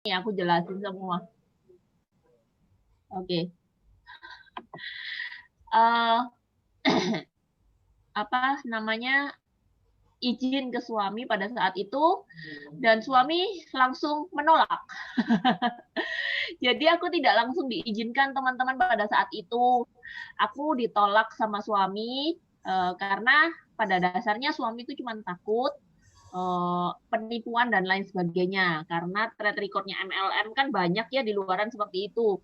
Nih aku jelasin semua. Oke. Uh, apa namanya izin ke suami pada saat itu dan suami langsung menolak. Jadi aku tidak langsung diizinkan teman-teman pada saat itu. Aku ditolak sama suami karena pada dasarnya suami itu cuma takut penipuan dan lain sebagainya karena track recordnya MLM kan banyak ya di luaran seperti itu.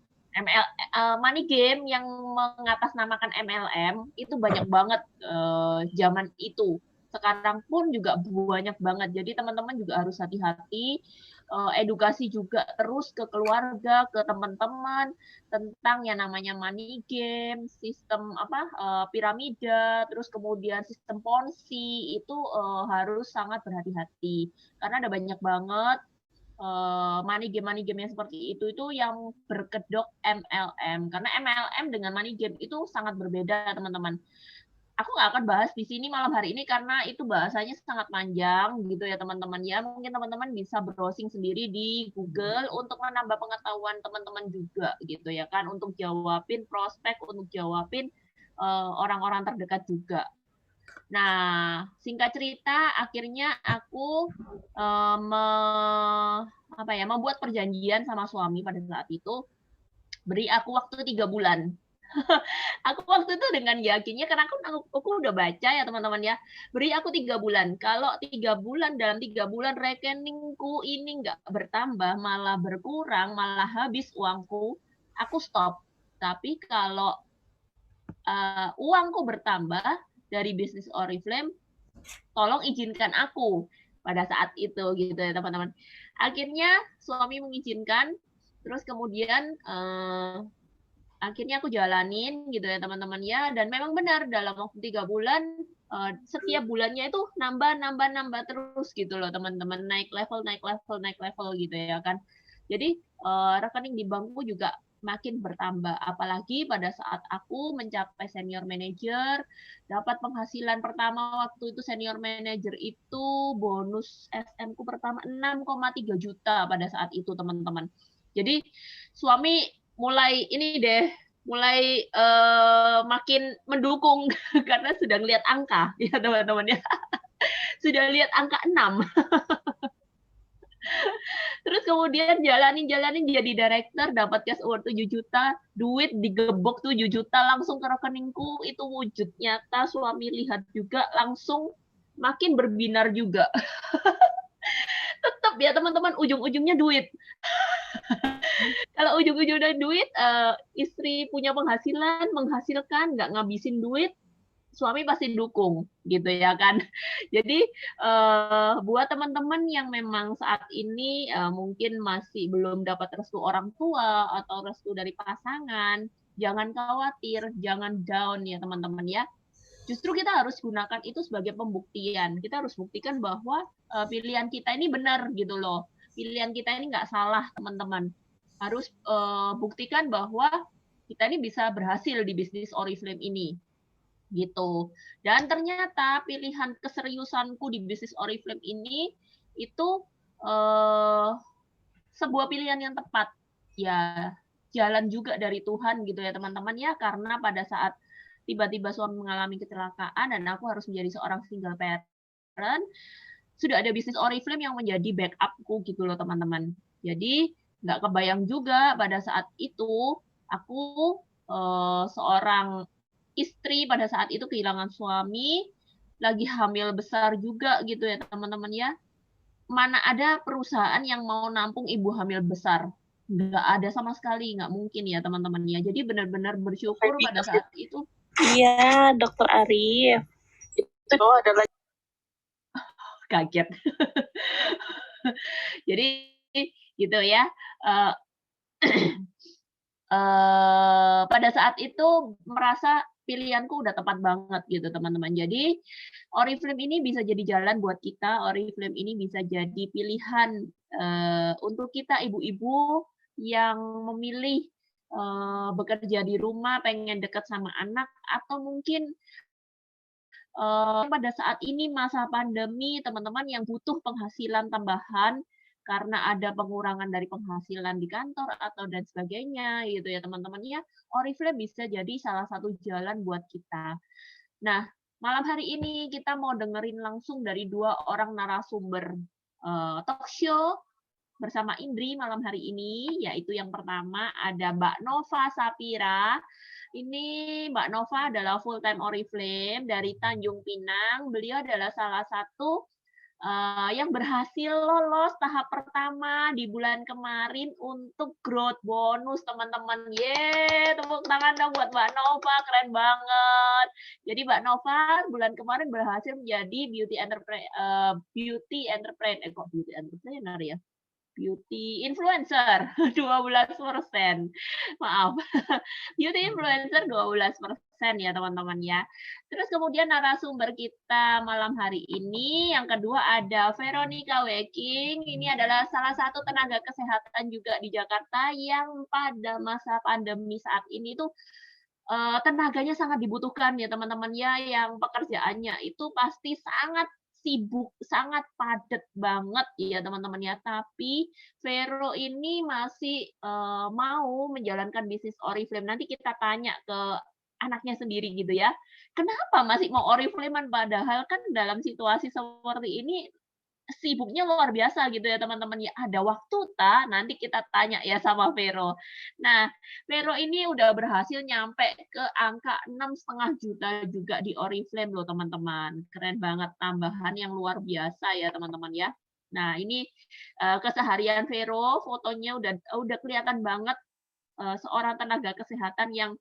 Money game yang mengatasnamakan MLM itu banyak banget zaman itu. Sekarang pun juga banyak banget. Jadi teman-teman juga harus hati-hati. Edukasi juga terus ke keluarga, ke teman-teman tentang yang namanya money game, sistem piramida, terus kemudian sistem ponzi itu harus sangat berhati-hati karena ada banyak banget money game yang seperti itu yang berkedok MLM karena MLM dengan money game itu sangat berbeda teman-teman. Aku nggak akan bahas di sini malam hari ini karena itu bahasanya sangat panjang gitu ya teman-teman ya. Mungkin teman-teman bisa browsing sendiri di Google untuk menambah pengetahuan teman-teman juga gitu ya kan untuk jawabin prospek, untuk jawabin orang-orang terdekat juga. Nah, singkat cerita akhirnya aku membuat perjanjian sama suami pada saat itu beri aku waktu 3 bulan. Aku waktu itu dengan yakinnya karena aku udah baca ya teman-teman ya, beri aku 3 bulan. Kalau 3 bulan dalam 3 bulan rekeningku ini nggak bertambah, malah berkurang, malah habis uangku, aku stop. Tapi kalau uangku bertambah dari bisnis Oriflame, tolong izinkan aku pada saat itu gitu ya teman-teman. Akhirnya suami mengizinkan, terus kemudian akhirnya aku jalanin gitu ya teman-teman ya dan memang benar dalam waktu 3 bulan setiap bulannya itu nambah terus gitu loh teman-teman naik level gitu ya kan jadi rekening di bankku juga makin bertambah apalagi pada saat aku mencapai senior manager dapat penghasilan pertama waktu itu senior manager itu bonus SM ku pertama 6,3 juta pada saat itu teman-teman jadi suami mulai makin mendukung karena sudah lihat angka ya teman-teman ya sudah lihat angka 6 terus kemudian jalanin jadi director dapat cash award 7 juta duit digebok 7 juta langsung ke rekeningku itu wujud nyata suami lihat juga langsung makin berbinar juga tetap ya teman-teman ujung-ujungnya duit kalau ujung-ujungnya duit istri punya penghasilan menghasilkan nggak ngabisin duit suami pasti dukung gitu ya kan. Jadi buat teman-teman yang memang saat ini mungkin masih belum dapat restu orang tua atau restu dari pasangan, jangan khawatir, jangan down ya teman-teman ya. Justru kita harus gunakan itu sebagai pembuktian. Kita harus buktikan bahwa pilihan kita ini benar gitu loh. Pilihan kita ini nggak salah teman-teman. Harus buktikan bahwa kita ini bisa berhasil di bisnis Oriflame ini gitu. Dan ternyata pilihan keseriusanku di bisnis Oriflame ini itu eh, sebuah pilihan yang tepat. Ya, jalan juga dari Tuhan gitu ya teman-teman ya karena pada saat tiba-tiba suami mengalami kecelakaan dan aku harus menjadi seorang single parent, sudah ada bisnis Oriflame yang menjadi backupku gitu loh teman-teman. Jadi nggak kebayang juga pada saat itu aku seorang istri pada saat itu kehilangan suami, lagi hamil besar juga gitu ya teman-teman ya. Mana ada perusahaan yang mau nampung ibu hamil besar? Nggak ada sama sekali, nggak mungkin ya teman-teman ya. Jadi benar-benar bersyukur pada saat itu. Iya, Dokter Arif. Itu adalah Kaget. Jadi gitu ya. Uh, pada saat itu merasa pilihanku udah tepat banget gitu teman-teman. Jadi Oriflame ini bisa jadi jalan buat kita. Oriflame ini bisa jadi pilihan untuk kita ibu-ibu yang memilih bekerja di rumah, pengen dekat sama anak, atau mungkin pada saat ini masa pandemi teman-teman yang butuh penghasilan tambahan karena ada pengurangan dari penghasilan di kantor atau dan sebagainya gitu ya teman-teman ya, Oriflame bisa jadi salah satu jalan buat kita. Nah, malam hari ini kita mau dengerin langsung dari 2 orang narasumber talk show bersama Indri malam hari ini, yaitu yang pertama ada Mbak Nova Sapira. Ini Mbak Nova adalah full time Oriflame dari Tanjung Pinang. Beliau adalah salah satu yang berhasil lolos tahap pertama di bulan kemarin untuk growth bonus teman-teman. Yeay, tepuk tangan dong buat Mbak Nova, keren banget. Jadi Mbak Nova bulan kemarin berhasil menjadi beauty entrepreneur, kok beauty entrepreneur ya? Beauty influencer 12%. Maaf. Beauty influencer 12% ya teman-teman ya. Terus kemudian narasumber kita malam hari ini yang kedua ada Veronica Weking. Ini adalah salah satu tenaga kesehatan juga di Jakarta yang pada masa pandemi saat ini tuh tenaganya sangat dibutuhkan ya teman-teman ya, yang pekerjaannya itu pasti sangat sibuk, sangat padat banget ya teman-teman ya. Tapi Vero ini masih mau menjalankan bisnis Oriflame. Nanti kita tanya ke anaknya sendiri gitu ya. Kenapa masih mau Oriflame padahal kan dalam situasi seperti ini sibuknya luar biasa gitu ya teman-teman ya. Ada waktu tak? Nanti kita tanya ya sama Vero. Nah, Vero ini udah berhasil nyampe ke angka 6,5 juta juga di Oriflame loh teman-teman. Keren banget, tambahan yang luar biasa ya teman-teman ya. Nah, ini keseharian Vero, fotonya udah kelihatan banget seorang tenaga kesehatan yang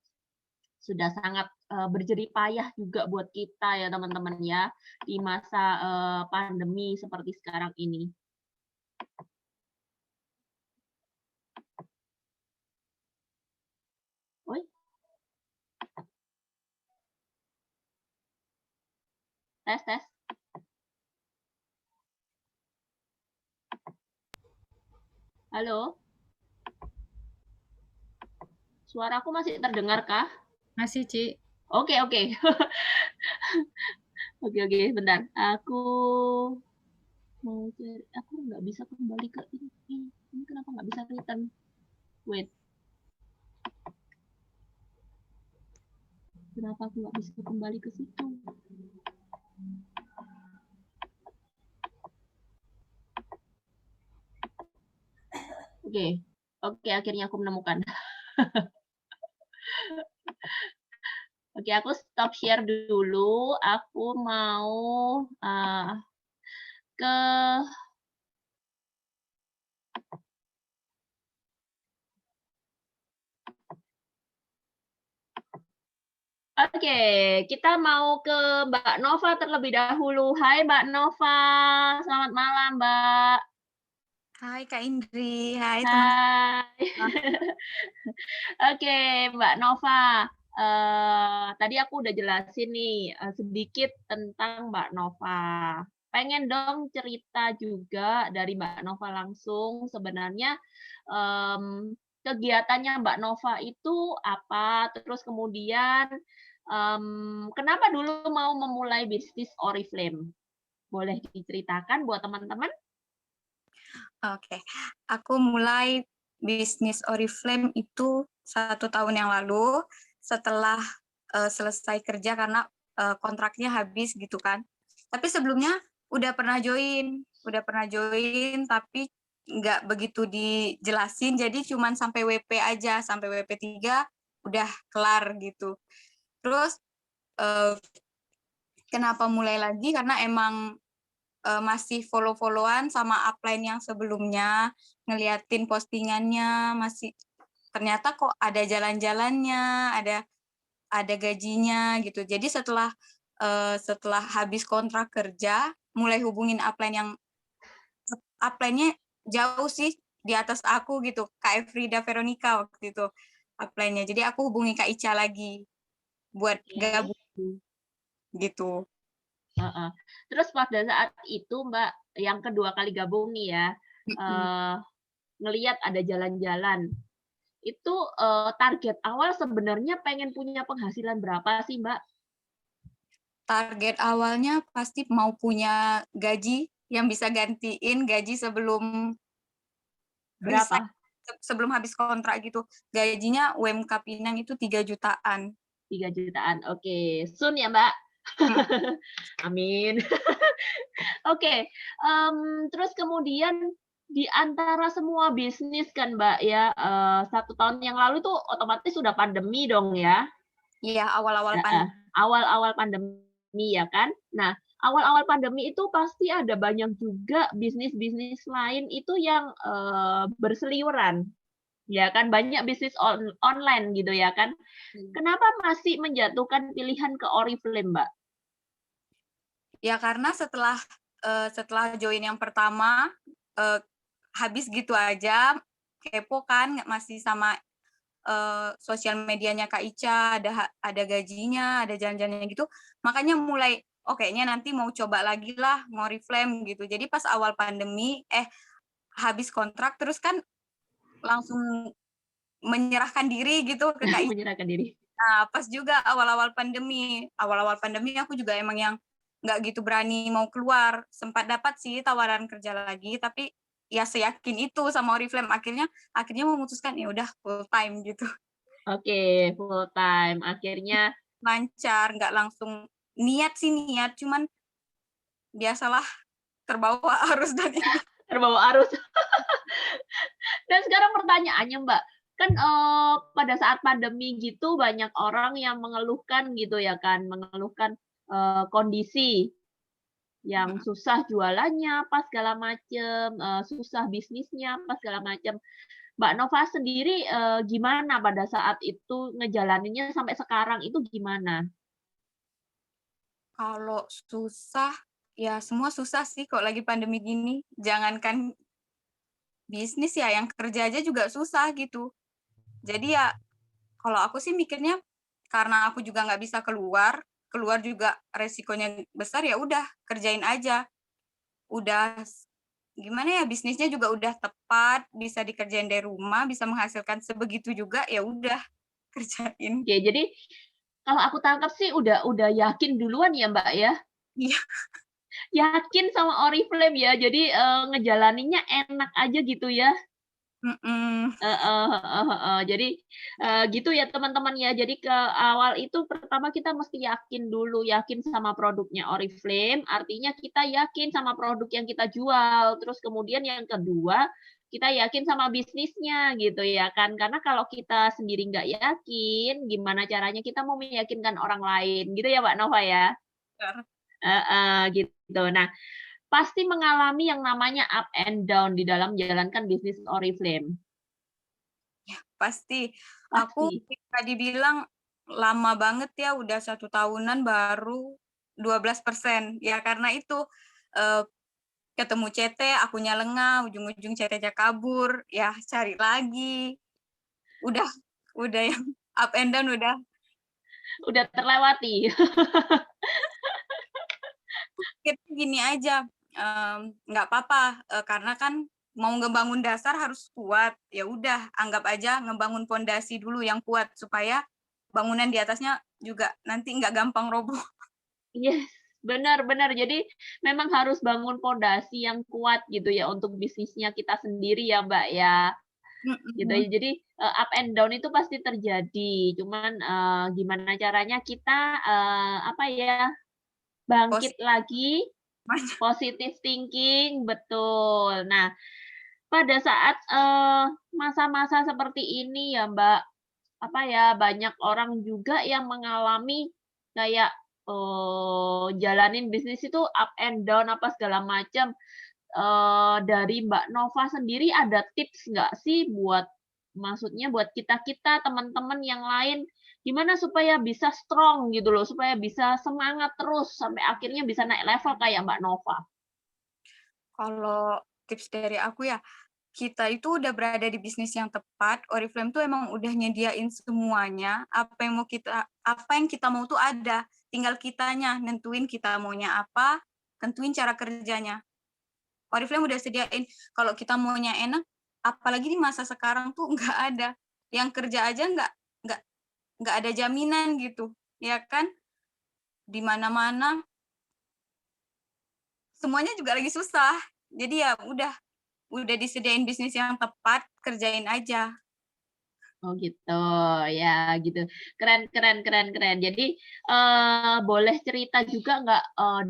sudah sangat berjerih payah juga buat kita ya teman-teman ya di masa pandemi seperti sekarang ini. Oi. Tes. Halo. Suaraku masih terdengar kah? Masih, Ci. Oke. Oke, bentar. Aku mau cari, aku nggak bisa kembali ke ini. Ini kenapa nggak bisa return? Wait. Kenapa aku nggak bisa kembali ke situ? Oke, akhirnya aku menemukan. Oke, aku stop share dulu. Aku mau ke Oke, kita mau ke Mbak Nova terlebih dahulu. Hai Mbak Nova, selamat malam Mbak. Hai Kak Indri, hai teman-teman. Oke, Mbak Nova. Tadi aku udah jelasin nih sedikit tentang Mbak Nova. Pengen dong cerita juga dari Mbak Nova langsung. Sebenarnya kegiatannya Mbak Nova itu apa? Terus kemudian kenapa dulu mau memulai bisnis Oriflame? Boleh diceritakan buat teman-teman? Oke, aku mulai bisnis Oriflame itu 1 tahun yang lalu setelah selesai kerja karena kontraknya habis gitu kan. Tapi sebelumnya udah pernah join tapi nggak begitu dijelasin, jadi cuman sampai WP aja, sampai WP 3 udah kelar gitu. Terus kenapa mulai lagi? Karena emang masih follow-followan sama upline yang sebelumnya, ngeliatin postingannya, masih ternyata kok ada jalan-jalannya, ada gajinya gitu. Jadi setelah habis kontrak kerja, mulai hubungin upline-nya jauh sih di atas aku gitu, Kak Frida Veronica waktu itu upline-nya. Jadi aku hubungi Kak Ica lagi buat gabung gitu. Terus pada saat itu Mbak, yang kedua kali gabung nih ya, ngelihat ada jalan-jalan. Itu target awal sebenarnya pengen punya penghasilan berapa sih Mbak? Target awalnya pasti mau punya gaji yang bisa gantiin gaji sebelum resign Berapa? sebelum habis kontrak gitu. Gajinya UMK Pinang itu 3 jutaan. 3 jutaan. Oke, soon ya, Mbak? Hmm. Amin. Oke, terus kemudian di antara semua bisnis kan, Mbak, ya, 1 tahun yang lalu tuh otomatis sudah pandemi dong ya? Iya, awal-awal Heeh, pandemi. awal-awal pandemi ya kan? Nah, awal-awal pandemi itu pasti ada banyak juga bisnis-bisnis lain itu yang, berseliweran, ya kan? Banyak bisnis online gitu ya kan? Kenapa masih menjatuhkan pilihan ke Oriflame, Mbak? Ya karena setelah join yang pertama, eee, habis gitu aja, kepo kan masih sama, sosial medianya Kak Ica, ada gajinya, ada jalan-jalannya gitu, makanya mulai, "Oh kayaknya nanti mau coba lagi lah ngoriflame," gitu. Jadi pas awal pandemi habis kontrak terus kan langsung menyerahkan diri gitu ke Kak Ica. Menyerahkan diri. Nah, pas juga awal-awal pandemi aku juga emang yang nggak gitu berani mau keluar. Sempat dapat sih tawaran kerja lagi, tapi ya seyakin itu sama Oriflame. Akhirnya memutuskan ya udah full time gitu. Oke, full time. Akhirnya Lancar, nggak langsung niat sih niat, cuman biasalah terbawa arus dan ini. terbawa arus. Dan sekarang pertanyaannya, Mbak, kan, pada saat pandemi gitu banyak orang yang mengeluhkan gitu ya kan, mengeluhkan, kondisi yang susah jualannya, apa segala macem, susah bisnisnya, apa segala macem. Mbak Nova sendiri, gimana pada saat itu ngejalaninnya sampai sekarang itu gimana? Kalau susah, ya semua susah sih kalau lagi pandemi gini. Jangankan bisnis ya, yang kerja aja juga susah gitu. Jadi ya kalau aku sih mikirnya karena aku juga nggak bisa keluar, keluar juga resikonya besar, ya udah kerjain aja. Udah gimana ya, bisnisnya juga udah tepat, bisa dikerjain dari rumah, bisa menghasilkan sebegitu juga, ya udah kerjain. Oke, jadi kalau aku tangkap sih udah yakin duluan ya, Mbak, ya? Iya, Yakin sama Oriflame ya, jadi, ngejalaninnya enak aja gitu ya? mhm, Heeh heeh heeh. Jadi, gitu ya teman-teman ya. Jadi ke awal itu pertama kita mesti yakin dulu, yakin sama produknya Oriflame, artinya kita yakin sama produk yang kita jual. Terus kemudian yang kedua, kita yakin sama bisnisnya gitu ya kan. Karena kalau kita sendiri nggak yakin, gimana caranya kita mau meyakinkan orang lain, gitu ya Mbak Nova ya? bener. Heeh, gitu. Nah, pasti mengalami yang namanya up and down di dalam menjalankan bisnis Oriflame. Pasti. Aku Pasti. bisa dibilang lama banget ya, udah 1 tahunan baru 12%. Ya karena itu, eee, ketemu CT, akunya lengah, ujung-ujung CT-nya kabur, ya cari lagi. Udah udah yang up and down udah. Udah terlewati. Kita gini aja, nggak apa-apa, karena kan mau ngebangun dasar harus kuat, ya udah anggap aja ngebangun pondasi dulu yang kuat supaya bangunan di atasnya juga nanti nggak gampang roboh. Yes, benar benar. Jadi memang harus bangun pondasi yang kuat gitu ya untuk bisnisnya kita sendiri ya, Mbak, ya, gitu Mhm, ya. Jadi, up and down itu pasti terjadi, cuman, gimana caranya kita, apa ya, bangkit positif lagi, banyak. positive thinking, betul. Nah, pada saat, masa-masa seperti ini ya, Mbak, apa ya, banyak orang juga yang mengalami kayak, jalanin bisnis itu up and down apa segala macam. Dari Mbak Nova sendiri ada tips nggak sih buat maksudnya buat kita-kita, teman-teman yang lain, gimana supaya bisa strong gitu loh, supaya bisa semangat terus sampai akhirnya bisa naik level kayak Mbak Nova? Kalau tips dari aku ya, kita itu udah berada di bisnis yang tepat, Oriflame tuh emang udah nyediain semuanya, apa yang kita mau tuh ada, tinggal kitanya nentuin kita maunya apa, tentuin cara kerjanya. Oriflame udah sediain, kalau kita maunya enak, apalagi di masa sekarang tuh nggak ada, yang kerja aja nggak nggak ada jaminan gitu, ya kan? Di mana-mana semuanya juga lagi susah, jadi ya udah udah disediain bisnis yang tepat, kerjain aja. Oh gitu, ya gitu. Keren keren keren keren. Jadi, boleh cerita juga nggak,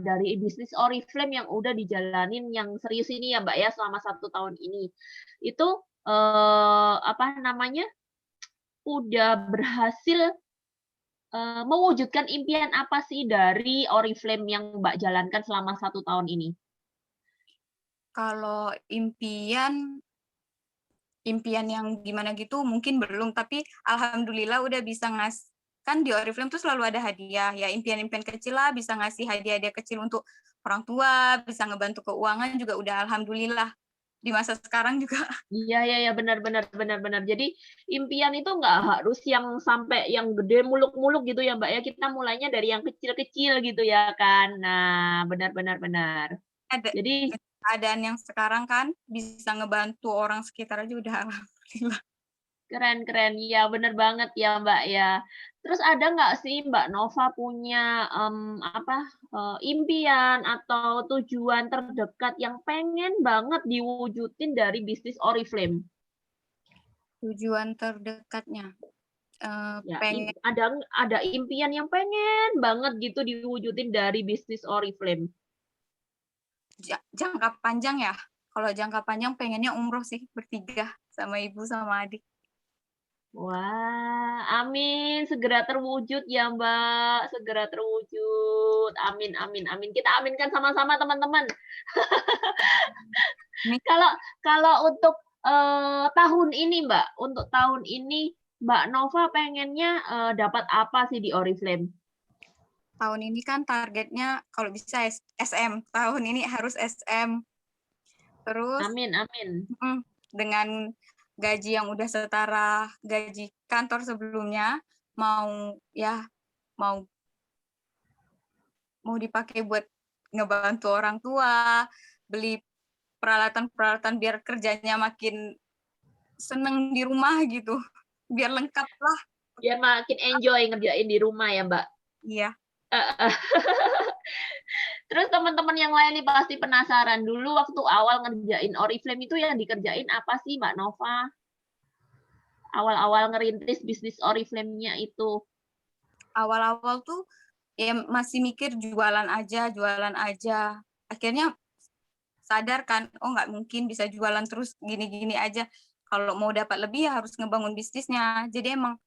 dari bisnis Oriflame yang udah dijalanin yang serius ini ya, Mbak, ya, selama 1 tahun ini. Itu, apa namanya, udah berhasil, mewujudkan impian apa sih dari Oriflame yang Mbak jalankan selama 1 tahun ini? Kalau impian yang gimana gitu mungkin belum, tapi alhamdulillah udah bisa kan di Oriflame tuh selalu ada hadiah, ya impian-impian kecil lah, bisa ngasih hadiah-hadiah kecil untuk orang tua, bisa ngebantu keuangan juga udah alhamdulillah. Di masa sekarang juga. Iya iya iya, benar benar benar benar. Jadi impian itu nggak harus yang sampai yang gede muluk-muluk gitu ya, Mbak, ya. Kita mulainya dari yang kecil-kecil gitu ya kan. Nah, benar benar benar. Ada Jadi keadaan yang sekarang kan bisa ngebantu orang sekitar aja udah alhamdulillah. keren keren. Iya, benar banget ya, Mbak, ya. Terus ada nggak sih Mbak Nova punya, apa, impian atau tujuan terdekat yang pengen banget diwujudin dari bisnis Oriflame? Tujuan terdekatnya, Ya, pengen ada impian yang pengen banget gitu diwujudin dari bisnis Oriflame. jangka panjang ya. Kalau jangka panjang pengennya umroh sih bertiga sama ibu sama adik. Wah, amin segera terwujud ya, Mbak, segera terwujud. Amin amin amin. Kita aminkan sama-sama, teman-teman. Ini Kalau kalau untuk, tahun ini, Mbak, untuk tahun ini Mbak Nova pengennya, dapat apa sih di Oriflame? tahun ini kan targetnya kalau bisa SM. Tahun ini harus SM. Terus Amin amin. dengan gaji yang udah setara gaji kantor sebelumnya, mau ya mau mau dipakai buat ngebantu orang tua, beli peralatan-peralatan biar kerjanya makin seneng di rumah gitu, biar lengkap lah. Biar makin enjoy ngerjain di rumah ya, Mbak? Iya. Heeh. Terus teman-teman yang lain nih pasti penasaran, dulu waktu awal ngerjain Oriflame itu yang dikerjain apa sih Mbak Nova? Awal-awal ngerintis bisnis Oriflame-nya itu. Awal-awal tuh ya masih mikir jualan aja, jualan aja. Akhirnya sadar kan, oh nggak mungkin bisa jualan terus gini-gini aja. Kalau mau dapat lebih ya harus ngebangun bisnisnya. Jadi emang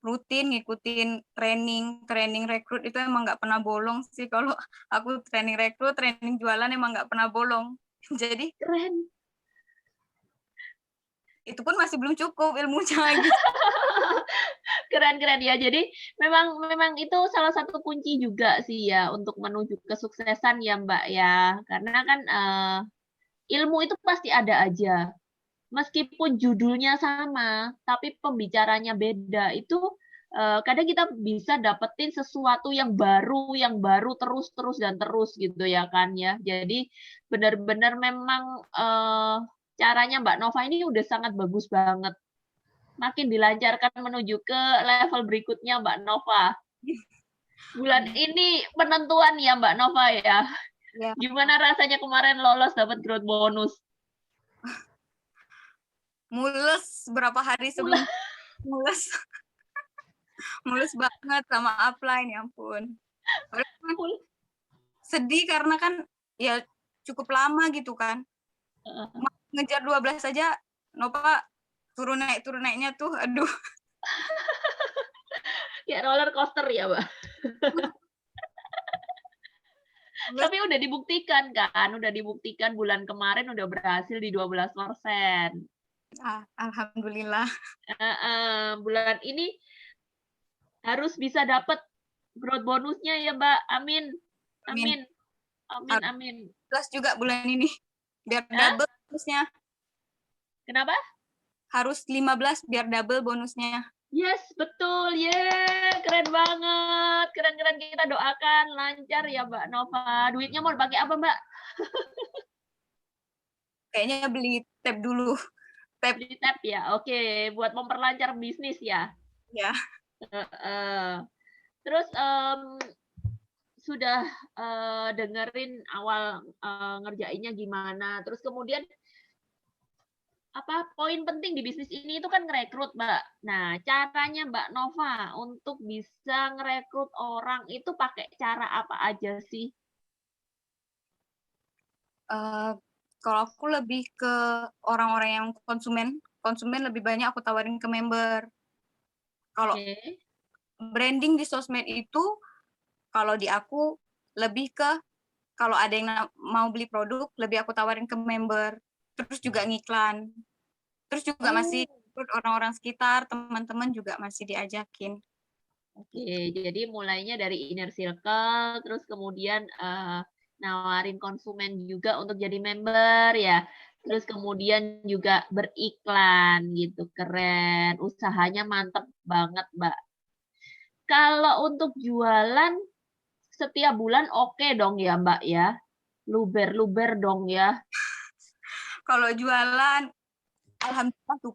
rutin ngikutin training rekrut itu emang nggak pernah bolong sih. Kalau aku training rekrut, training jualan emang nggak pernah bolong. Jadi Keren. itu pun masih belum cukup ilmunya gitu. Keren keren ya. Jadi memang memang itu salah satu kunci juga sih ya untuk menuju kesuksesan ya Mbak ya. Karena kan, ilmu itu pasti ada aja. Meskipun judulnya sama, tapi pembicaranya beda. Itu, kadang kita bisa dapetin sesuatu yang baru terus terus dan terus gitu ya kan ya. Jadi benar-benar memang, caranya Mbak Nova ini udah sangat bagus banget. Makin dilancarkan menuju ke level berikutnya Mbak Nova. Bulan ini penentuan ya Mbak Nova ya. Ya, Gimana rasanya kemarin lolos dapat growth bonus? mules berapa hari sebelum mules. Mulus banget sama upline, ya ampun. Sedih karena kan ya cukup lama gitu kan. Ngejar 12 saja, Nova turun naiknya tuh, aduh. Ya roller coaster ya, Mbak. Tapi udah dibuktikan bulan kemarin udah berhasil di 12%. Alhamdulillah. Bulan ini harus bisa dapat growth bonusnya ya, Mbak. Amin. Amin. Amin amin. Plus juga bulan ini biar double bonusnya. Kenapa? Harus 15 biar double bonusnya. Yes, betul. Keren banget. Keren-keren, kita doakan lancar ya, Mbak Nova. Duitnya mau dipakai apa, Mbak? Kayaknya beli tab dulu. Beli tab ya. Oke, buat memperlancar bisnis ya. Ya. Terus sudah dengerin awal ngerjainnya gimana. Terus kemudian poin penting di bisnis ini itu kan ngerekrut, Mbak. Nah, caranya Mbak Nova untuk bisa ngerekrut orang itu pakai cara apa aja sih? Kalau aku lebih ke orang-orang yang konsumen lebih banyak aku tawarin ke member. Kalau Oke. branding di sosmed itu, kalau di aku lebih ke kalau ada yang mau beli produk, lebih aku tawarin ke member. Terus juga ngiklan. Terus juga masih Oh, orang-orang sekitar, teman-teman juga masih diajakin. oke. Jadi mulainya dari inner circle, terus kemudian nawarin konsumen juga untuk jadi member ya. Terus kemudian juga beriklan gitu, keren. Usahanya mantep banget, Mbak. Kalau untuk jualan setiap bulan oke dong ya, Mbak ya? Luber-luber dong ya? Kalau jualan, alhamdulillah tuh.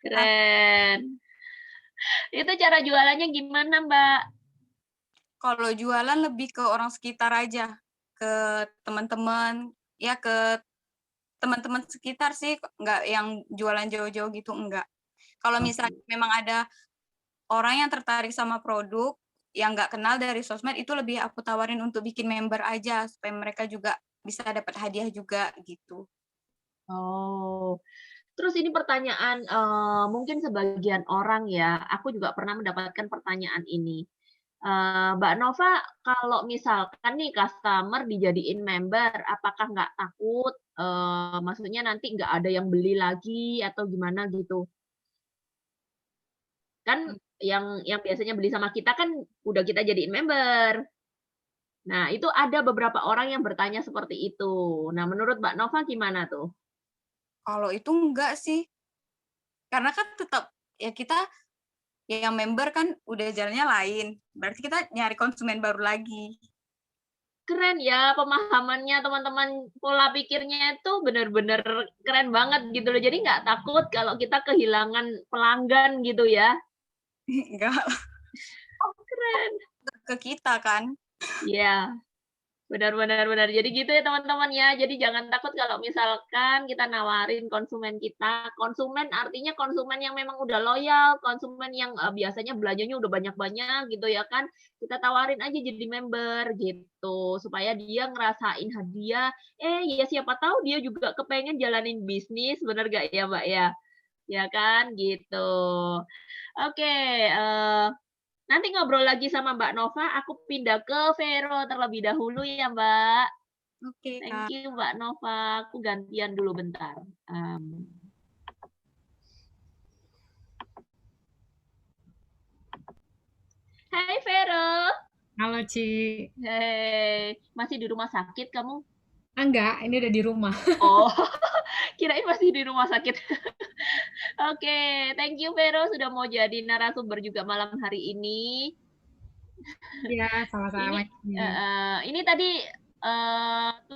Keren. Itu cara jualannya gimana, Mbak? Kalau jualan lebih ke orang sekitar aja, ke teman-teman, ya ke teman-teman sekitar sih, nggak yang jualan jauh-jauh gitu, enggak. Kalau misalnya Oke. memang ada orang yang tertarik sama produk, yang nggak kenal dari sosmed, itu lebih aku tawarin untuk bikin member aja, supaya mereka juga bisa dapat hadiah juga, gitu. Oh. Terus ini pertanyaan, mungkin sebagian orang ya, aku juga pernah mendapatkan pertanyaan ini. Mbak Nova, kalau misalkan nih customer dijadiin member, apakah nggak takut, maksudnya nanti nggak ada yang beli lagi atau gimana gitu? Kan yang biasanya beli sama kita kan udah kita jadiin member. Nah, itu ada beberapa orang yang bertanya seperti itu. Nah, menurut Mbak Nova gimana tuh? Kalau itu enggak sih, karena kan tetap, ya kita yang member kan udah jalannya lain, berarti kita nyari konsumen baru lagi. Keren ya pemahamannya teman-teman, pola pikirnya itu benar-benar keren banget gitu loh. Jadi nggak takut kalau kita kehilangan pelanggan gitu ya. Enggak, Oh, keren. ke kita kan. Iya, benar-benar benar. Jadi gitu ya teman-teman ya. Jadi jangan takut kalau misalkan kita nawarin konsumen kita. Konsumen artinya konsumen yang memang udah loyal, konsumen yang biasanya belanjanya udah banyak-banyak gitu ya kan. Kita tawarin aja jadi member gitu supaya dia ngerasain hadiah. Ya siapa tahu dia juga kepengen jalanin bisnis, bener gak ya Mbak ya? Ya kan gitu. Oke, nanti ngobrol lagi sama Mbak Nova, aku pindah ke Vero terlebih dahulu ya, Mbak. Oke, Thank Kak. you, Mbak Nova. Aku gantian dulu bentar. Hai Vero. Halo, Ci. Hei, masih di rumah sakit kamu? Enggak, ini udah di rumah. Oh, kirain masih di rumah sakit. Oke, thank you Vero sudah mau jadi narasumber juga malam hari ini. Ya, Ini sama-sama, Ci. ini tadi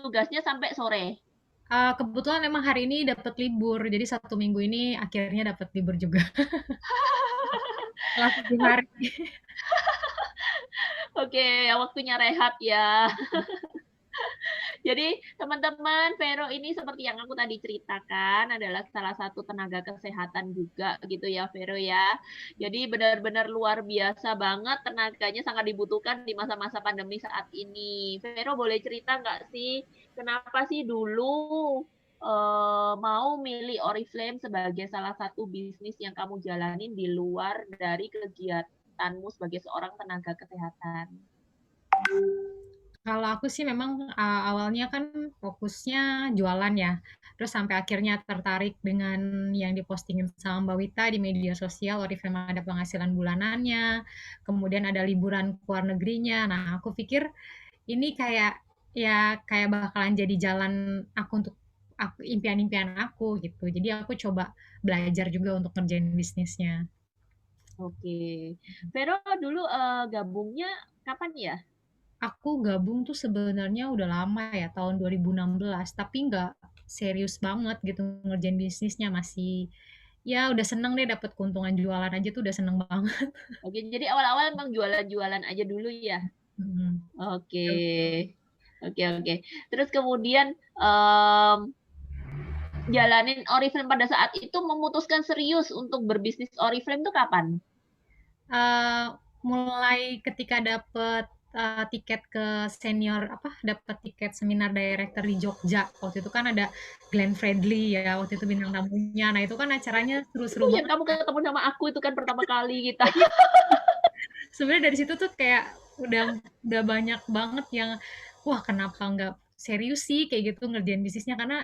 tugasnya sampai sore. Kebetulan emang hari ini dapat libur, jadi 1 minggu ini akhirnya dapat libur juga. Setelah 7 hari. Oke, waktunya rehat ya. Jadi teman-teman, Vero ini seperti yang aku tadi ceritakan adalah salah satu tenaga kesehatan juga gitu ya Vero ya. Jadi benar-benar luar biasa banget tenaganya sangat dibutuhkan di masa-masa pandemi saat ini. Vero boleh cerita nggak sih kenapa sih dulu mau milih Oriflame sebagai salah satu bisnis yang kamu jalanin di luar dari kegiatanmu sebagai seorang tenaga kesehatan? Kalau aku sih memang awalnya kan fokusnya jualan ya. Terus sampai akhirnya tertarik dengan yang dipostingin sama Mbak Wita di media sosial, Oriflame ada penghasilan bulanannya, kemudian ada liburan ke luar negerinya. Nah, aku pikir ini kayak bakalan jadi jalan aku untuk impian-impian aku gitu. Jadi aku coba belajar juga untuk ngerjain bisnisnya. Oke. Vero dulu gabungnya kapan ya? Aku gabung tuh sebenarnya udah lama ya, tahun 2016, tapi nggak serius banget gitu ngerjain bisnisnya, masih ya udah seneng deh dapet keuntungan jualan aja tuh udah seneng banget. Oke, jadi awal-awal emang jualan-jualan aja dulu ya? Mhm. Oke. Oke oke. Terus kemudian, mmm jalanin Oriflame pada saat itu memutuskan serius untuk berbisnis Oriflame itu kapan? Mulai ketika dapet tiket ke senior dapat tiket seminar director di Jogja. Waktu itu kan ada Glenn Fredly ya, waktu itu bintang tamunya. Nah, itu kan acaranya Itu seru-seru yang banget. kamu ketemu sama aku itu kan pertama kali kita. Iya. Sebenarnya dari situ tuh kayak udah banyak banget yang wah kenapa nggak serius sih kayak gitu ngerjain bisnisnya, karena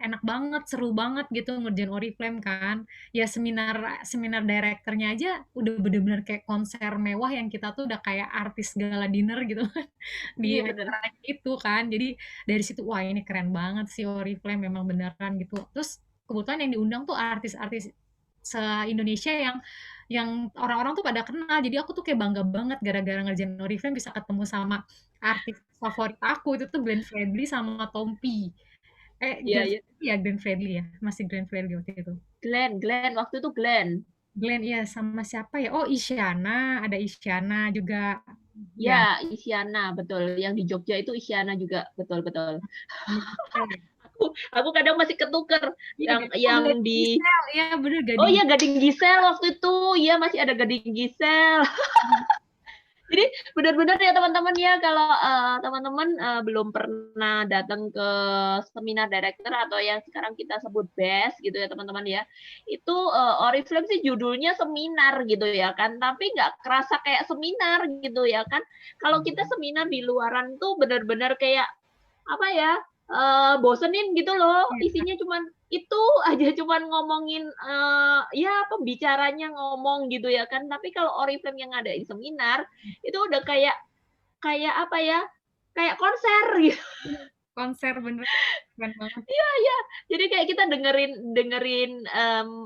enak banget, seru banget gitu ngerjain Oriflame kan. Ya seminar seminar direkturnya aja udah bener-bener kayak konser mewah yang kita tuh udah kayak artis gala dinner gitu kan di Iya bener. acara itu kan. Jadi dari situ wah ini keren banget sih Oriflame memang beneran gitu. Terus kebetulan yang diundang tuh artis-artis se-Indonesia yang orang-orang tuh pada kenal. Jadi aku tuh kayak bangga banget gara-gara ngerjain Oriflame bisa ketemu sama artis favorit aku itu tuh Glenn Fredly sama Tompi. Iya, Glenn iya. Fredly ya, Glenn Fredly ya, masih Glenn Fredly waktu itu. Glenn, waktu itu Glenn. Glenn ya sama siapa ya? Oh Isyana, ada Isyana juga. Ya, Ya, Isyana, betul. Yang di Jogja itu Isyana juga, betul-betul. Aku kadang masih ketuker iya, yang Gading di Gisel, ya bener Oh Gading. iya, Gading Gisel waktu itu. Iya, masih ada Gading Gisel. Jadi benar-benar ya teman-teman ya, kalau teman-teman belum pernah datang ke seminar director atau yang sekarang kita sebut BES gitu ya teman-teman ya, itu Oriflame sih judulnya seminar gitu ya kan, tapi nggak kerasa kayak seminar gitu ya kan. Kalau kita seminar di luaran tuh benar-benar kayak apa ya, bosenin gitu loh, isinya cuman itu aja, cuman ngomongin ya pembicaranya ngomong gitu ya kan. Tapi kalau Oriflame yang ada di seminar itu udah kayak kayak apa ya, kayak konser gitu. Konser bener, keren banget. Iya, iya. Jadi kayak kita dengerin dengerin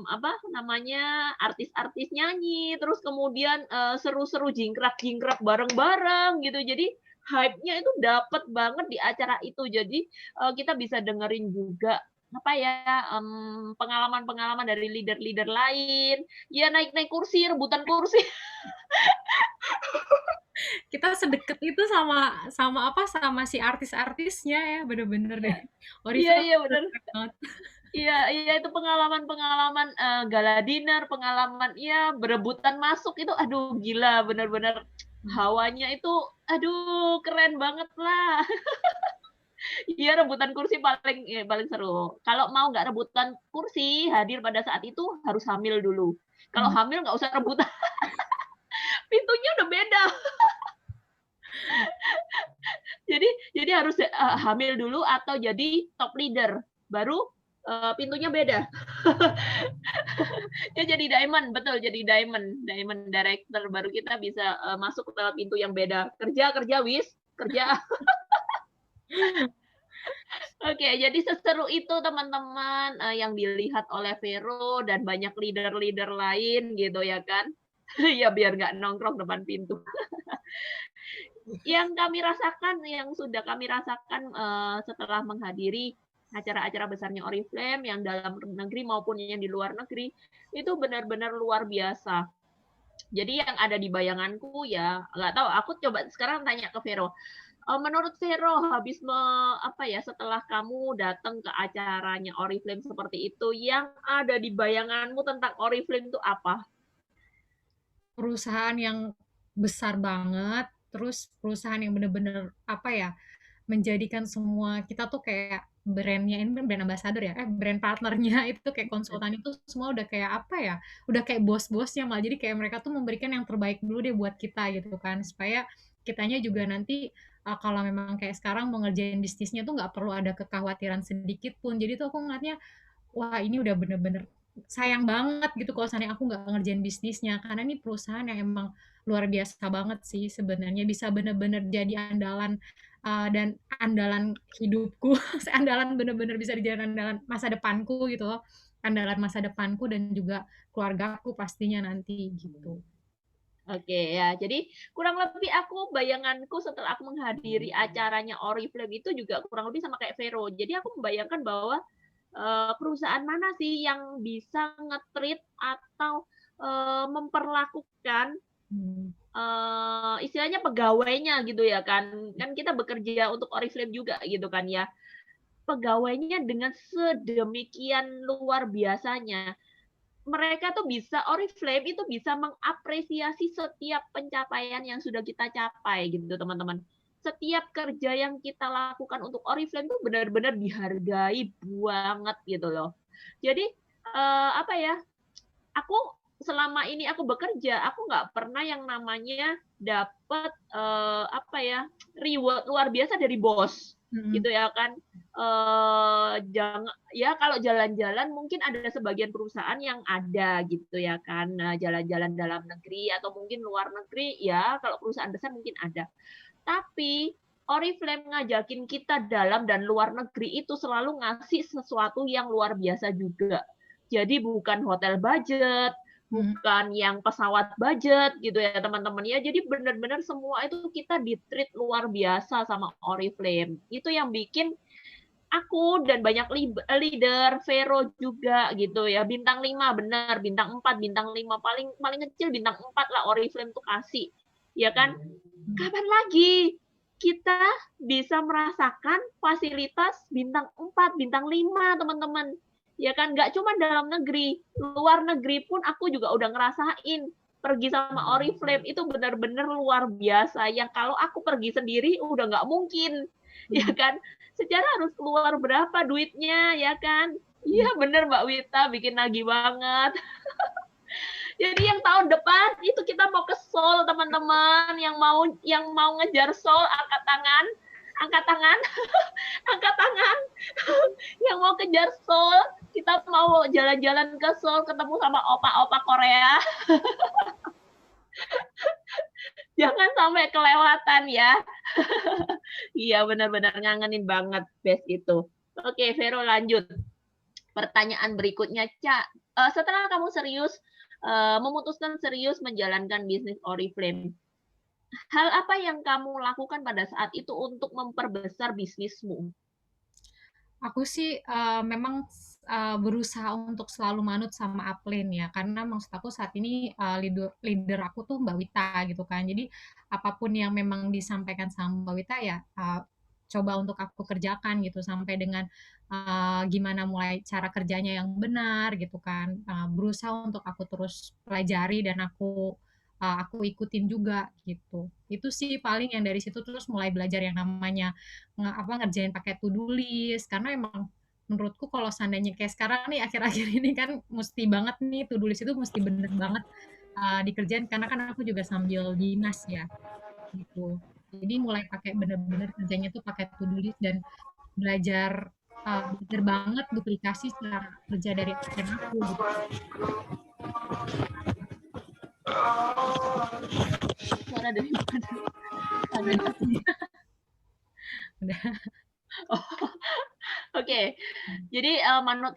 apa namanya, artis-artis nyanyi, terus kemudian seru-seru jingkrak-jingkrak bareng-bareng gitu. Jadi hype-nya itu dapet banget di acara itu. Jadi kita bisa dengerin juga apa ya, pengalaman-pengalaman dari leader-leader lain. Ya naik-naik kursi, rebutan kursi. Kita sedekat itu sama si artis-artisnya ya, bener-bener deh. Iya, Oriflame iya benar. keren banget. Iya, iya itu pengalaman-pengalaman gala dinner, pengalaman iya berebutan masuk itu aduh gila benar-benar hawanya itu aduh keren banget lah. Iya rebutan kursi paling seru. Kalau mau nggak rebutan kursi, hadir pada saat itu harus hamil dulu. Kalau hamil nggak usah rebutan. Pintunya udah beda. Jadi harus hamil dulu atau jadi top leader. Baru pintunya beda. Ya jadi diamond, betul jadi diamond director baru kita bisa masuk ke pintu yang beda. Kerja wis, kerja. Oke, jadi seseru itu teman-teman yang dilihat oleh Vero dan banyak leader-leader lain gitu ya kan. Ya biar nggak nongkrong depan pintu. Yang kami rasakan, yang sudah kami rasakan setelah menghadiri acara-acara besarnya Oriflame yang dalam negeri maupun yang di luar negeri itu benar-benar luar biasa. Jadi yang ada di bayanganku ya nggak tahu. Aku coba sekarang tanya ke Vero. Menurut Vero habis apa ya setelah kamu datang ke acaranya Oriflame seperti itu, yang ada di bayanganmu tentang Oriflame itu apa? Perusahaan yang besar banget, terus perusahaan yang bener-bener apa ya, menjadikan semua kita tuh kayak brandnya ini kan brand ambassador ya, brand partnernya itu kayak konsultan itu semua udah kayak apa ya, udah kayak bos-bosnya malah jadi kayak mereka tuh memberikan yang terbaik dulu deh buat kita gitu kan, supaya kitanya juga nanti kalau memang kayak sekarang mau ngerjain bisnisnya tuh nggak perlu ada kekhawatiran sedikit pun. Jadi tuh aku ngeliatnya wah ini udah bener-bener sayang banget gitu kalau seandainya aku nggak ngerjain bisnisnya karena ini perusahaan yang emang luar biasa banget sih sebenarnya bisa bener-bener jadi andalan dan andalan hidupku andalan bener-bener bisa dijadikan andalan masa depanku gitu loh andalan masa depanku dan juga keluargaku pastinya nanti gitu. Oke ya, jadi kurang lebih aku bayanganku setelah aku menghadiri acaranya Oriflame itu juga kurang lebih sama kayak Vero. Jadi aku membayangkan bahwa perusahaan mana sih yang bisa nge-treat atau memperlakukan istilahnya pegawainya gitu ya kan. Kan kita bekerja untuk Oriflame juga gitu kan ya. pegawainya dengan sedemikian luar biasanya. Mereka tuh bisa, Oriflame itu bisa mengapresiasi setiap pencapaian yang sudah kita capai gitu teman-teman. Setiap kerja yang kita lakukan untuk Oriflame tuh benar-benar dihargai banget gitu loh. Jadi apa ya? Aku selama ini aku bekerja, aku nggak pernah yang namanya dapat apa ya, reward luar biasa dari bos gitu ya kan. Jangan ya, kalau jalan-jalan mungkin ada sebagian perusahaan yang ada gitu ya kan, jalan-jalan dalam negeri atau mungkin luar negeri ya, kalau perusahaan besar mungkin ada. Tapi Oriflame ngajakin kita dalam dan luar negeri itu selalu ngasih sesuatu yang luar biasa juga. Jadi bukan hotel budget, bukan yang pesawat budget gitu ya teman-teman ya. Jadi benar-benar semua itu kita di-treat luar biasa sama Oriflame. Itu yang bikin aku dan banyak leader, Vero juga gitu ya. Bintang 5 benar, bintang 4, bintang 5 paling kecil bintang 4 lah Oriflame tuh kasih. Ya kan? Kapan lagi kita bisa merasakan fasilitas bintang 4, bintang 5 teman-teman. Ya kan, nggak cuma dalam negeri, luar negeri pun aku juga udah ngerasain. Pergi sama Oriflame itu benar-benar luar biasa. Yang kalau aku pergi sendiri udah nggak mungkin, ya kan? Secara harus keluar berapa duitnya, ya kan? Iya bener Mbak Wita, bikin nagih banget. Jadi yang tahun depan itu kita mau ke Seoul teman-teman, yang mau ngejar Seoul angkat tangan, angkat tangan, angkat tangan. Yang mau kejar Seoul, kita mau jalan-jalan ke Seoul ketemu sama opa-opa Korea. Jangan sampai kelewatan ya. Iya benar-benar ngangenin banget best itu. Oke, Vero lanjut. Pertanyaan berikutnya, Ca. Setelah kamu serius memutuskan serius menjalankan bisnis Oriflame, hal apa yang kamu lakukan pada saat itu untuk memperbesar bisnismu? Aku sih memang berusaha untuk selalu manut sama upline ya, karena maksud aku saat ini leader aku tuh Mbak Wita gitu kan. Jadi apapun yang memang disampaikan sama Mbak Wita ya coba untuk aku kerjakan gitu, sampai dengan gimana mulai cara kerjanya yang benar gitu kan. Berusaha untuk aku terus pelajari dan aku ikutin juga gitu. Itu sih paling yang dari situ terus mulai belajar yang namanya ngerjain pakai to-do list, karena emang menurutku kalau seandainya kayak sekarang nih akhir-akhir ini kan mesti banget nih to-do list itu mesti bener banget dikerjain, karena kan aku juga sambil dinas ya gitu. Jadi mulai pakai bener-bener kerjanya tuh pakai to-do list dan belajar belajar banget duplikasi cara kerja dari asisten aku gitu. Suara dari mana? Udah. Oh, Oke, jadi manut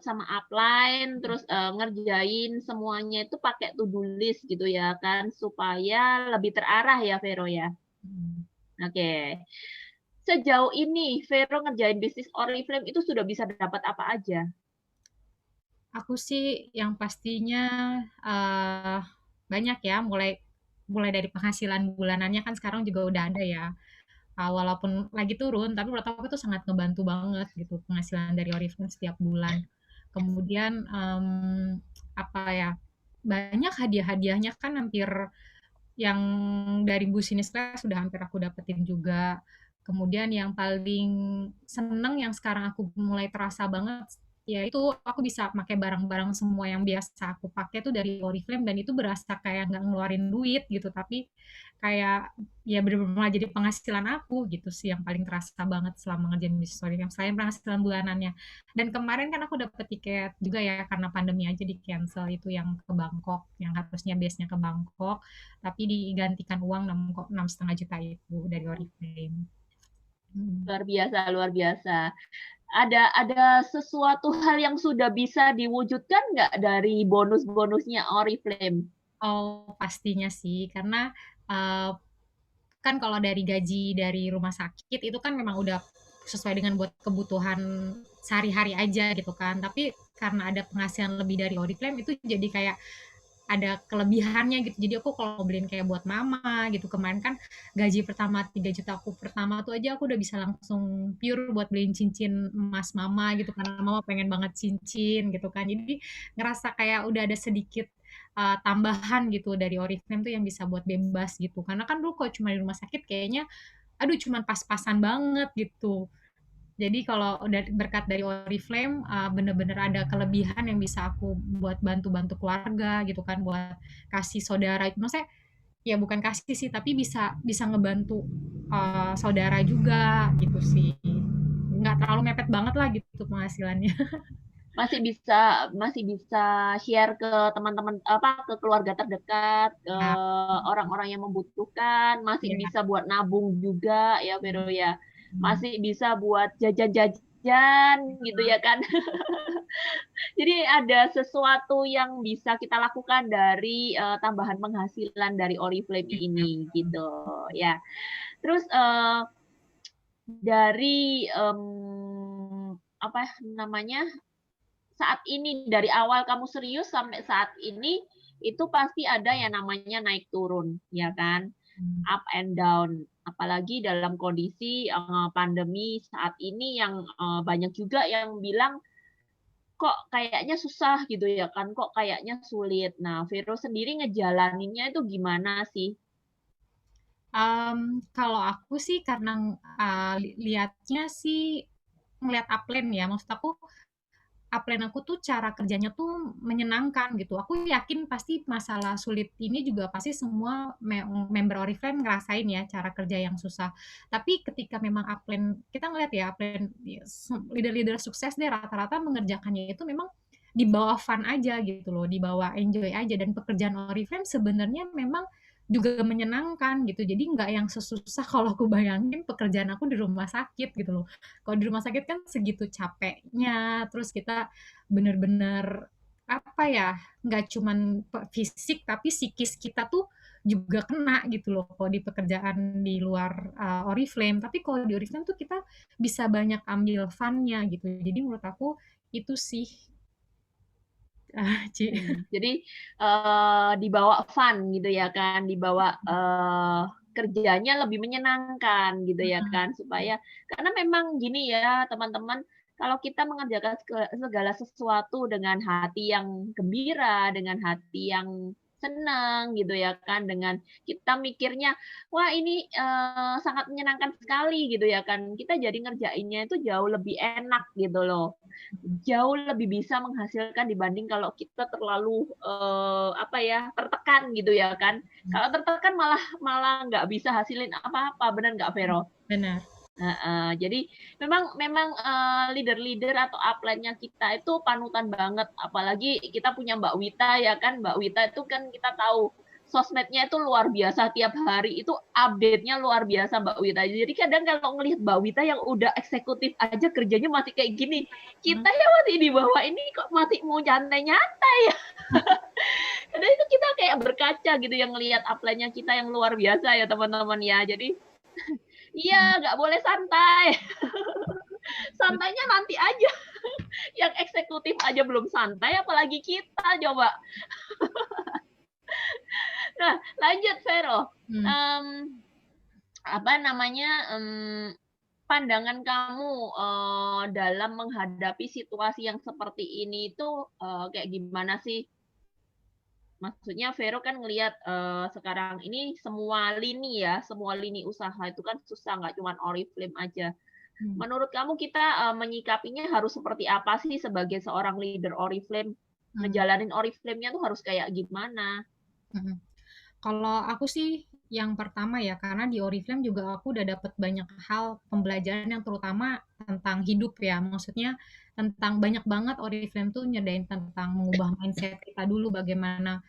sama upline, terus ngerjain semuanya itu pakai to-do list gitu ya kan, supaya lebih terarah ya Vero ya. Oke. Sejauh ini Vero ngerjain bisnis Oriflame itu sudah bisa dapat apa aja? Aku sih yang pastinya banyak ya, mulai dari penghasilan bulanannya kan sekarang juga udah ada ya. Walaupun lagi turun, tapi menurut aku itu sangat ngebantu banget gitu penghasilan dari Oriflame setiap bulan. Kemudian apa ya, banyak hadiah-hadiahnya kan hampir yang dari Business Class sudah hampir aku dapetin juga. Kemudian yang paling seneng yang sekarang aku mulai terasa banget ya itu aku bisa pakai barang-barang semua yang biasa aku pakai tuh dari Oriflame, dan itu berasa kayak nggak ngeluarin duit gitu, tapi kayak ya bener-bener jadi penghasilan aku gitu sih yang paling terasa banget selama ngerjain bisnis Oriflame selain penghasilan bulanannya. Dan kemarin kan aku dapet tiket juga ya, karena pandemi aja di cancel, itu yang ke Bangkok, yang harusnya base-nya ke Bangkok tapi digantikan uang 6,5 juta itu dari Oriflame. Luar biasa, luar biasa. Ada sesuatu hal yang sudah bisa diwujudkan nggak dari bonus-bonusnya Oriflame? Oh, pastinya sih, karena kan kalau dari gaji dari rumah sakit itu kan memang udah sesuai dengan buat kebutuhan sehari-hari aja gitu kan. Tapi karena ada penghasilan lebih dari Oriflame itu jadi kayak ada kelebihannya gitu. Jadi aku kalau beliin kayak buat mama gitu, kemarin kan gaji pertama 3 juta aku pertama tuh aja aku udah bisa langsung pure buat beliin cincin emas mama gitu, karena mama pengen banget cincin gitu kan. Jadi ngerasa kayak udah ada sedikit tambahan gitu dari Oriflame tuh yang bisa buat bebas gitu. Karena kan dulu kalau cuma di rumah sakit kayaknya aduh cuman pas-pasan banget gitu. Jadi kalau udah berkat dari Oriflame, bener-bener ada kelebihan yang bisa aku buat bantu-bantu keluarga gitu kan, buat kasih saudara. Maksudnya ya bukan kasih sih, tapi bisa bisa ngebantu saudara juga gitu sih. Nggak terlalu mepet banget lah gitu penghasilannya. masih bisa share ke teman-teman apa ke keluarga terdekat, ke Nah, orang-orang yang membutuhkan, masih ya. bisa buat nabung juga ya Vero ya. Masih bisa buat jajan-jajan gitu ya kan. Jadi ada sesuatu yang bisa kita lakukan dari tambahan penghasilan dari Oriflame ini gitu ya. Terus dari apa namanya saat ini dari awal kamu serius sampai saat ini itu pasti ada yang namanya naik turun ya kan, up and down, apalagi dalam kondisi pandemi saat ini yang banyak juga yang bilang kok kayaknya susah gitu ya kan, kok kayaknya sulit. Nah Vero sendiri ngejalaninnya itu gimana sih? Kalau aku sih karena lihatnya sih ngelihat upline ya, maksud aku upline aku tuh cara kerjanya tuh menyenangkan gitu. Aku yakin pasti masalah sulit ini juga pasti semua member Oriflame ngerasain ya cara kerja yang susah. Tapi ketika memang upline, kita ngeliat ya upline ya, leader-leader sukses deh rata-rata mengerjakannya itu memang di bawah fun aja gitu loh, di bawah enjoy aja. Dan pekerjaan Oriflame sebenarnya memang juga menyenangkan gitu. Jadi nggak yang sesusah kalau aku bayangin pekerjaan aku di rumah sakit gitu loh. Kalau di rumah sakit kan segitu capeknya, terus kita bener-bener apa ya, nggak cuman fisik tapi psikis kita tuh juga kena gitu loh kalau di pekerjaan di luar Oriflame. Tapi kalau di Oriflame tuh kita bisa banyak ambil fun-nya gitu. Jadi menurut aku itu sih, Ci. Jadi dibawa fun gitu ya kan, dibawa kerjanya lebih menyenangkan gitu ya kan, supaya karena memang gini ya teman-teman, kalau kita mengerjakan segala sesuatu dengan hati yang gembira, dengan hati yang senang gitu ya kan, dengan kita mikirnya, wah ini sangat menyenangkan sekali gitu ya kan, kita jadi ngerjainnya itu jauh lebih enak gitu loh. Jauh lebih bisa menghasilkan dibanding kalau kita terlalu apa ya tertekan gitu ya kan. Kalau tertekan malah malah nggak bisa hasilin apa-apa, benar nggak Vero? Benar. Jadi memang memang leader-leader atau upline-nya kita itu panutan banget, apalagi kita punya Mbak Wita ya kan, Mbak Wita itu kan kita tahu sosmednya itu luar biasa, tiap hari itu update-nya luar biasa Mbak Wita. Jadi kadang kalau ngelihat Mbak Wita yang udah eksekutif aja kerjanya masih kayak gini, kita ya masih di bawah ini kok masih mau nyantai-nyantai ya. Kadang itu kita kayak berkaca gitu yang ngelihat upline-nya kita yang luar biasa ya teman-teman ya. Jadi iya, nggak boleh santai. Santainya nanti aja. Yang eksekutif aja belum santai, apalagi kita coba. Nah, lanjut Vero. Apa namanya? Pandangan kamu dalam menghadapi situasi yang seperti ini itu kayak gimana sih? Maksudnya Vero kan ngelihat sekarang ini semua lini usaha itu kan susah, nggak cuma Oriflame aja. Menurut kamu kita menyikapinya harus seperti apa sih sebagai seorang leader Oriflame? Ngejalanin Oriflame-nya tuh harus kayak gimana? Kalau aku sih yang pertama ya, karena di Oriflame juga aku udah dapet banyak hal pembelajaran yang terutama tentang hidup ya. Maksudnya tentang banyak banget Oriflame tuh nyediain tentang mengubah mindset kita dulu, bagaimana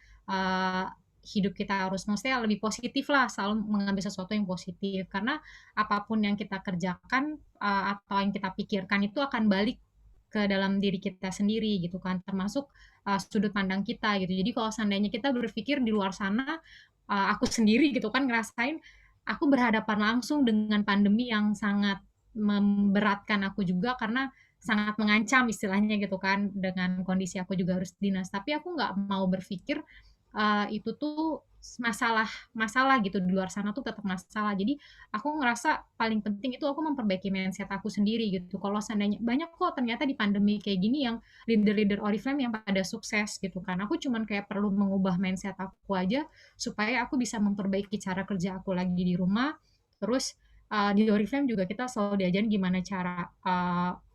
hidup kita harus maksudnya lebih positif lah, selalu mengambil sesuatu yang positif. Karena apapun yang kita kerjakan atau yang kita pikirkan itu akan balik ke dalam diri kita sendiri gitu kan, termasuk sudut pandang kita gitu. Jadi kalau seandainya kita berpikir di luar sana, aku sendiri gitu kan ngerasain aku berhadapan langsung dengan pandemi yang sangat memberatkan aku juga karena sangat mengancam istilahnya gitu kan, dengan kondisi aku juga harus dinas. Tapi aku nggak mau berpikir itu tuh masalah gitu, di luar sana tuh tetap masalah. Jadi aku ngerasa paling penting itu aku memperbaiki mindset aku sendiri gitu. Kalau seandainya banyak kok ternyata di pandemi kayak gini yang leader-leader Oriflame yang pada sukses gitu kan. Aku cuman kayak perlu mengubah mindset aku aja supaya aku bisa memperbaiki cara kerja aku lagi di rumah. Terus di Oriflame juga kita selalu diajarin gimana cara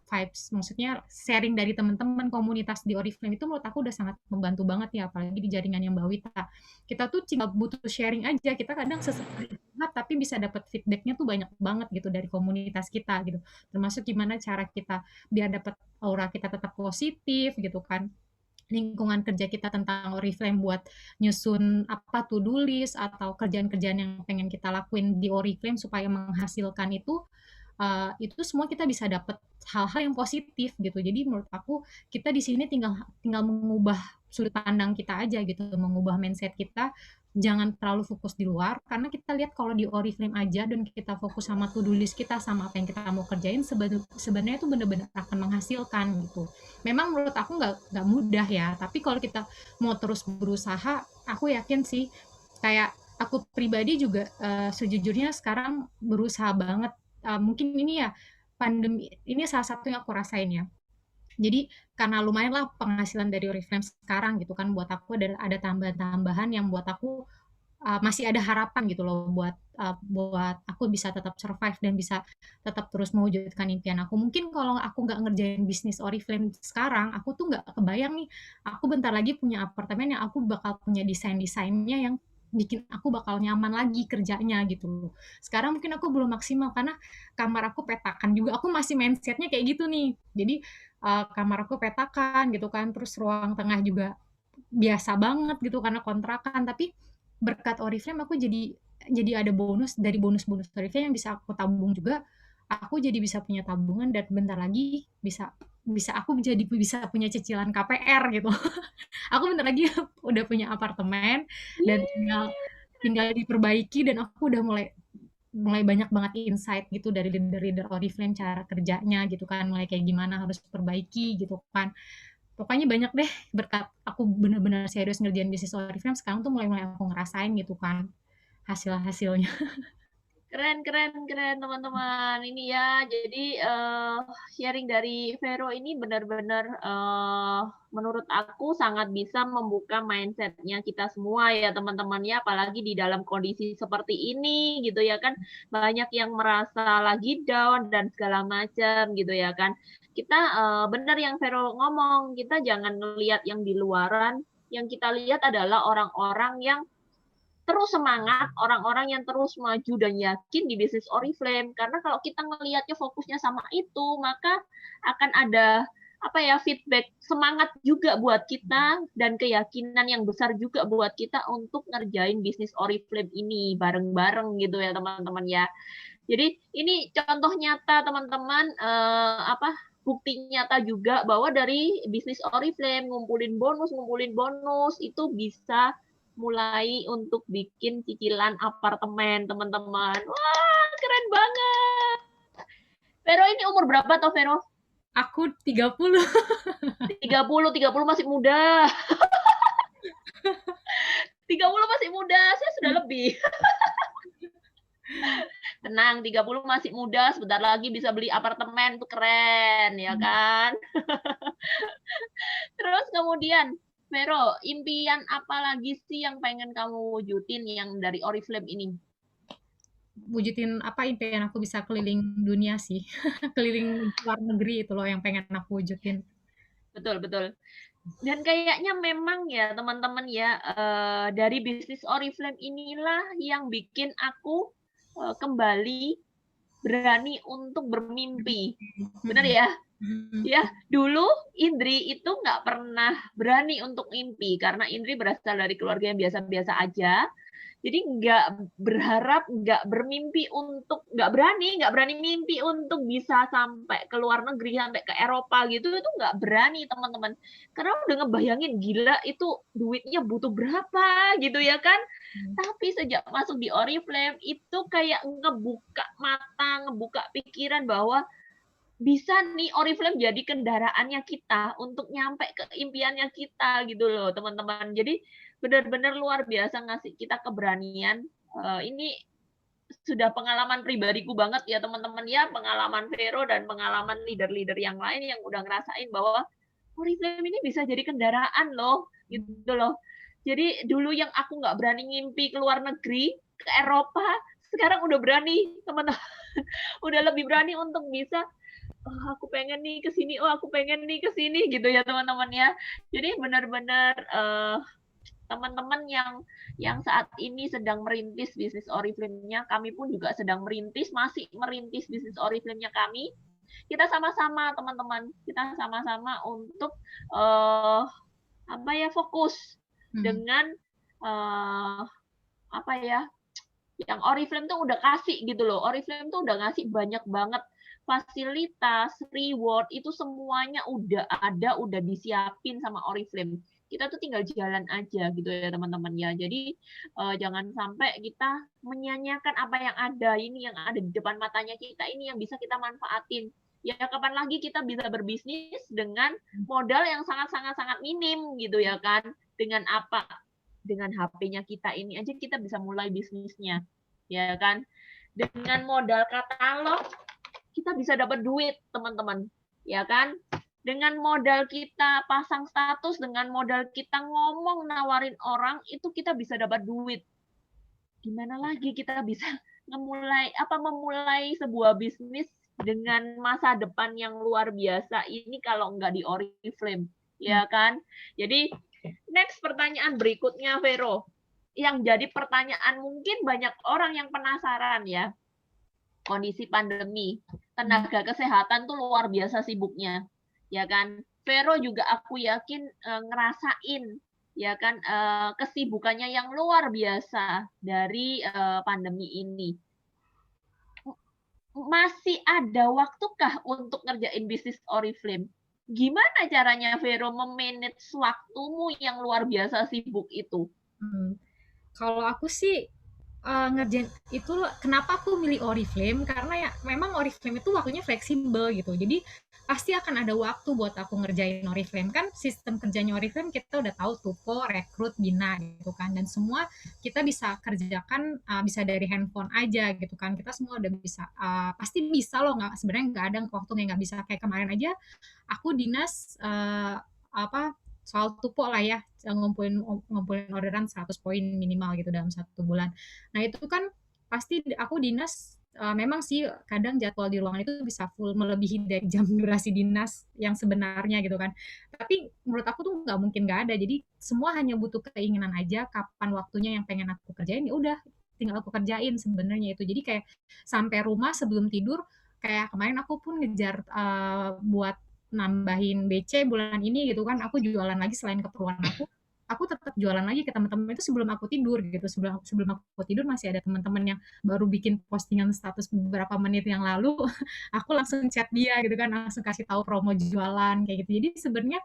vibes, maksudnya sharing dari teman-teman komunitas di Oriflame itu menurut aku udah sangat membantu banget ya, apalagi di jaringan yang Mbak Wita. Kita tuh cuma butuh sharing aja, kita kadang sesekali curhat tapi bisa dapat feedbacknya tuh banyak banget gitu dari komunitas kita gitu. Termasuk gimana cara kita biar dapat aura kita tetap positif gitu kan. Lingkungan kerja kita tentang Oriflame buat nyusun apa to-do list atau kerjaan-kerjaan yang pengen kita lakuin di Oriflame supaya menghasilkan itu semua kita bisa dapat hal-hal yang positif gitu. Jadi menurut aku kita di sini tinggal tinggal mengubah sudut pandang kita aja gitu, mengubah mindset kita. Jangan terlalu fokus di luar karena kita lihat kalau di Oriflame aja dan kita fokus sama to-do list kita sama apa yang kita mau kerjain sebenarnya itu benar-benar akan menghasilkan gitu. Memang menurut aku nggak mudah ya, tapi kalau kita mau terus berusaha, aku yakin sih kayak aku pribadi juga sejujurnya sekarang berusaha banget. Mungkin ini ya pandemi ini salah satu yang aku rasain ya. Jadi karena lumayan lah penghasilan dari Oriflame sekarang gitu kan buat aku ada tambahan-tambahan yang buat aku masih ada harapan gitu loh buat aku bisa tetap survive dan bisa tetap terus mewujudkan impian aku. Mungkin kalau aku nggak ngerjain bisnis Oriflame sekarang, aku tuh nggak kebayang nih, aku bentar lagi punya apartemen yang aku bakal punya desain-desainnya yang bikin aku bakal nyaman lagi kerjanya gitu loh. Sekarang mungkin aku belum maksimal karena kamar aku petakan juga. Aku masih mindsetnya kayak gitu nih. Jadi kamar aku petakan gitu kan, terus ruang tengah juga biasa banget gitu karena kontrakan. Tapi berkat Oriflame aku jadi ada bonus-bonus Oriflame yang bisa aku tabung juga. Aku jadi bisa punya tabungan dan bentar lagi bisa bisa aku jadi bisa punya cicilan KPR gitu. Aku bentar lagi udah punya apartemen dan tinggal tinggal diperbaiki dan aku udah mulai mulai banyak banget insight gitu dari leader-leader Oriflame cara kerjanya gitu kan, mulai kayak gimana harus perbaiki gitu kan. Pokoknya banyak deh berkat aku bener-bener serius ngerjain bisnis Oriflame sekarang tuh mulai-mulai aku ngerasain gitu kan hasil-hasilnya. Keren keren keren teman-teman. Ini ya, jadi sharing dari Vero ini benar-benar menurut aku sangat bisa membuka mindset-nya kita semua ya teman-teman ya, apalagi di dalam kondisi seperti ini gitu ya kan, banyak yang merasa lagi down dan segala macam gitu ya kan. Kita benar yang Vero ngomong, kita jangan ngelihat yang di luaran, yang kita lihat adalah orang-orang yang terus semangat, orang-orang yang terus maju dan yakin di bisnis Oriflame. Karena kalau kita ngelihatnya fokusnya sama itu, maka akan ada apa ya feedback semangat juga buat kita dan keyakinan yang besar juga buat kita untuk ngerjain bisnis Oriflame ini bareng-bareng gitu ya teman-teman ya. Jadi ini contoh nyata teman-teman apa bukti nyata juga bahwa dari bisnis Oriflame ngumpulin bonus itu bisa mulai untuk bikin cicilan apartemen teman-teman. Wah, keren banget. Vero ini umur berapa toh Vero? Aku 30. 30 masih muda. 30 masih muda, saya sudah lebih. Tenang, 30 masih muda, sebentar lagi bisa beli apartemen, tuh keren, ya kan? Terus kemudian, Vero, impian apa lagi sih yang pengen kamu wujudin yang dari Oriflame ini? Wujudin apa impian aku bisa keliling dunia sih. Keliling luar negeri itu loh yang pengen aku wujudin. Betul, betul. Dan kayaknya memang ya teman-teman ya, dari bisnis Oriflame inilah yang bikin aku kembali berani untuk bermimpi. Benar ya? Ya, dulu Indri itu nggak pernah berani untuk mimpi karena Indri berasal dari keluarga yang biasa-biasa aja. Jadi nggak berharap, nggak berani mimpi untuk bisa sampai ke luar negeri, sampai ke Eropa gitu, itu nggak berani teman-teman. Karena udah ngebayangin gila itu duitnya butuh berapa gitu ya kan. Tapi sejak masuk di Oriflame itu kayak ngebuka mata, ngebuka pikiran bahwa bisa nih Oriflame jadi kendaraannya kita untuk nyampe ke impiannya kita gitu loh teman-teman. Jadi benar-benar luar biasa ngasih kita keberanian. Ini sudah pengalaman pribadiku banget ya teman-teman ya, pengalaman Vero dan pengalaman leader-leader yang lain yang udah ngerasain bahwa Oriflame ini bisa jadi kendaraan loh gitu loh. Jadi dulu yang aku nggak berani ngimpi ke luar negeri, ke Eropa, sekarang udah berani teman-teman. Udah lebih berani untuk bisa aku pengen nih ke sini, aku pengen nih ke sini gitu ya teman-teman ya. Jadi benar-benar teman-teman yang saat ini sedang merintis bisnis Oriflame-nya, kami pun juga sedang merintis, masih merintis bisnis Oriflame-nya kami. Kita sama-sama teman-teman, kita sama-sama untuk fokus dengan yang Oriflame tuh udah kasih gitu loh. Oriflame tuh udah ngasih banyak banget fasilitas, reward, itu semuanya udah ada, udah disiapin sama Oriflame. Kita tuh tinggal jalan aja gitu ya teman-teman ya. Jadi jangan sampai kita menyanyiakan apa yang ada, ini yang ada di depan matanya kita, ini yang bisa kita manfaatin. Ya kapan lagi kita bisa berbisnis dengan modal yang sangat-sangat minim gitu ya kan. Dengan apa? Dengan HP-nya kita ini aja kita bisa mulai bisnisnya. Ya kan? Dengan modal katalog kita bisa dapat duit, teman-teman. Ya kan? Dengan modal kita pasang status, dengan modal kita ngomong nawarin orang, itu kita bisa dapat duit. Gimana lagi kita bisa memulai sebuah bisnis dengan masa depan yang luar biasa ini kalau nggak di Oriflame, ya kan? Jadi next pertanyaan berikutnya, Vero, yang jadi pertanyaan mungkin banyak orang yang penasaran ya, kondisi pandemi, tenaga kesehatan tuh luar biasa sibuknya, ya kan? Vero juga aku yakin ngerasain ya kan kesibukannya yang luar biasa dari pandemi ini. Masih ada waktukah untuk ngerjain bisnis Oriflame? Gimana caranya Vero memanage waktumu yang luar biasa sibuk itu? Kalau aku sih ngerjain itu, kenapa aku milih Oriflame, karena ya memang Oriflame itu waktunya fleksibel gitu. Jadi pasti akan ada waktu buat aku ngerjain Oriflame. Kan sistem kerjanya Oriflame kita udah tahu, tupo, rekrut, bina gitu kan. Dan semua kita bisa kerjakan bisa dari handphone aja gitu kan. Kita semua udah bisa, pasti bisa loh, sebenarnya nggak ada waktu yang nggak bisa. Kayak kemarin aja aku dinas soal tupo lah ya, ngumpulin orderan 100 poin minimal gitu dalam 1 bulan. Nah itu kan pasti aku dinas, memang sih kadang jadwal di ruangan itu bisa full melebihi dari jam durasi dinas yang sebenarnya gitu kan. Tapi menurut aku tuh nggak mungkin nggak ada. Jadi semua hanya butuh keinginan aja, kapan waktunya yang pengen aku kerjain, ya udah tinggal aku kerjain sebenarnya itu. Jadi kayak sampai rumah sebelum tidur, kayak kemarin aku pun ngejar buat nambahin BC bulan ini gitu kan, aku jualan lagi selain keperluan aku tetap jualan lagi ke teman-teman itu sebelum aku tidur gitu. Sebelum aku tidur masih ada teman-teman yang baru bikin postingan status beberapa menit yang lalu, aku langsung chat dia gitu kan, langsung kasih tahu promo jualan kayak gitu. Jadi sebenarnya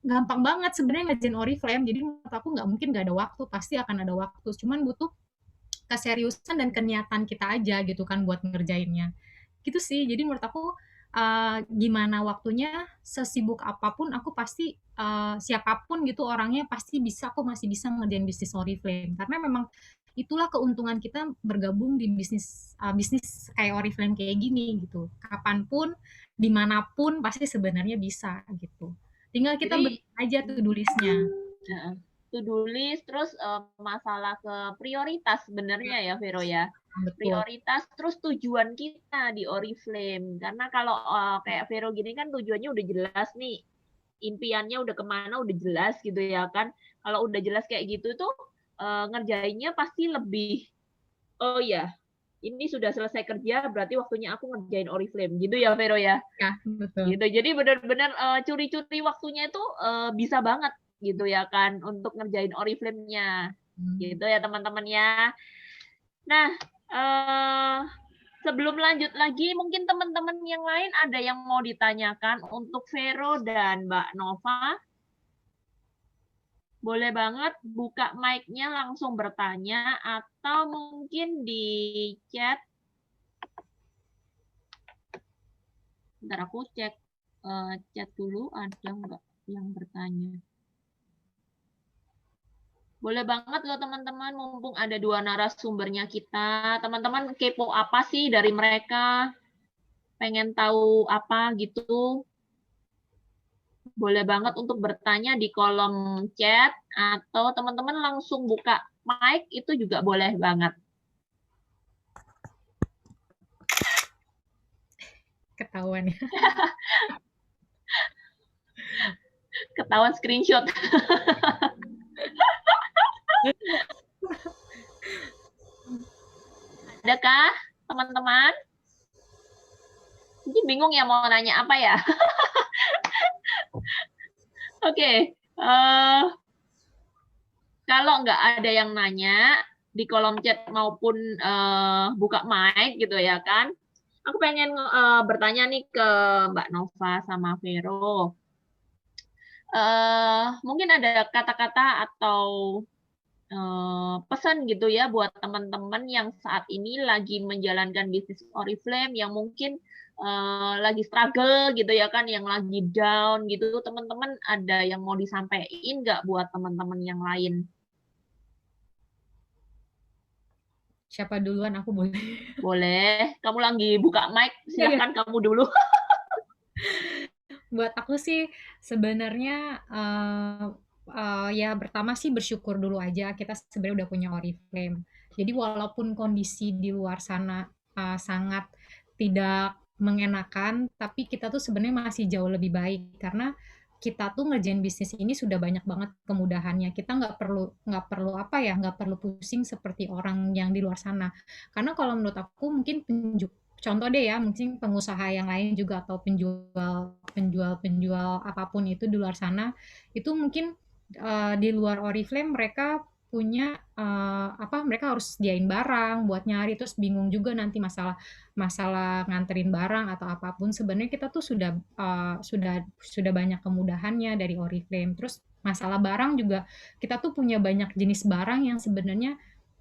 gampang banget sebenarnya ngerjain Oriflame. Jadi menurut aku nggak mungkin nggak ada waktu, pasti akan ada waktu. Cuman butuh keseriusan dan keniatan kita aja gitu kan buat ngerjainnya. Gitu sih. Jadi menurut aku gimana waktunya, sesibuk apapun aku pasti siapapun gitu orangnya pasti bisa, aku masih bisa ngerjain bisnis Oriflame. Karena memang itulah keuntungan kita bergabung di bisnis bisnis kayak Oriflame kayak gini gitu. Kapanpun, dimanapun pasti sebenarnya bisa gitu. Tinggal kita bikin aja to-do list-nya. To-do list, terus masalah ke prioritas sebenarnya ya Vero ya. Betul. Prioritas, terus tujuan kita di Oriflame. Karena kalau kayak Vero gini kan tujuannya udah jelas nih. Impiannya udah kemana udah jelas gitu ya kan. Kalau udah jelas kayak gitu tuh ngerjainnya pasti lebih, oh ya ini sudah selesai kerja berarti waktunya aku ngerjain Oriflame gitu ya Vero ya. Ya, betul. Gitu. Jadi benar-benar curi-curi waktunya itu bisa banget gitu ya kan untuk ngerjain Oriflame-nya. Gitu ya teman-teman ya. Nah, sebelum lanjut lagi, mungkin teman-teman yang lain ada yang mau ditanyakan untuk Vero dan Mbak Nova. Boleh banget buka mic-nya langsung bertanya atau mungkin di chat. Bentar aku cek chat dulu ada nggak yang bertanya. Boleh banget loh teman-teman, mumpung ada 2 narasumbernya kita. Teman-teman kepo apa sih dari mereka? Pengen tahu apa gitu? Boleh banget untuk bertanya di kolom chat atau teman-teman langsung buka mic itu juga boleh banget. Ketahuan ya. Ketahuan screenshot. Adakah teman-teman? Mungkin bingung ya mau nanya apa ya? Oke, kalau nggak ada yang nanya di kolom chat maupun buka mic gitu ya kan, aku pengen bertanya nih ke Mbak Nova sama Vero. Mungkin ada kata-kata atau pesan gitu ya buat teman-teman yang saat ini lagi menjalankan bisnis Oriflame yang mungkin lagi struggle gitu ya kan, yang lagi down gitu. Teman-teman ada yang mau disampaikan nggak buat teman-teman yang lain? Siapa duluan? Aku boleh. Boleh, kamu lagi buka mic, silahkan kamu dulu. Buat aku sih sebenarnya ya pertama sih bersyukur dulu aja kita sebenarnya udah punya Oriflame. Jadi walaupun kondisi di luar sana sangat tidak mengenakan, tapi kita tuh sebenarnya masih jauh lebih baik karena kita tuh ngerjain bisnis ini sudah banyak banget kemudahannya. Kita nggak perlu apa ya, nggak perlu pusing seperti orang yang di luar sana. Karena kalau menurut aku mungkin contoh deh ya, mungkin pengusaha yang lain juga atau penjual apapun itu di luar sana, itu mungkin di luar Oriflame mereka punya mereka harus sediain barang buat nyari terus bingung juga nanti masalah masalah nganterin barang atau apapun. Sebenarnya kita tuh sudah banyak kemudahannya dari Oriflame. Terus masalah barang juga kita tuh punya banyak jenis barang yang sebenarnya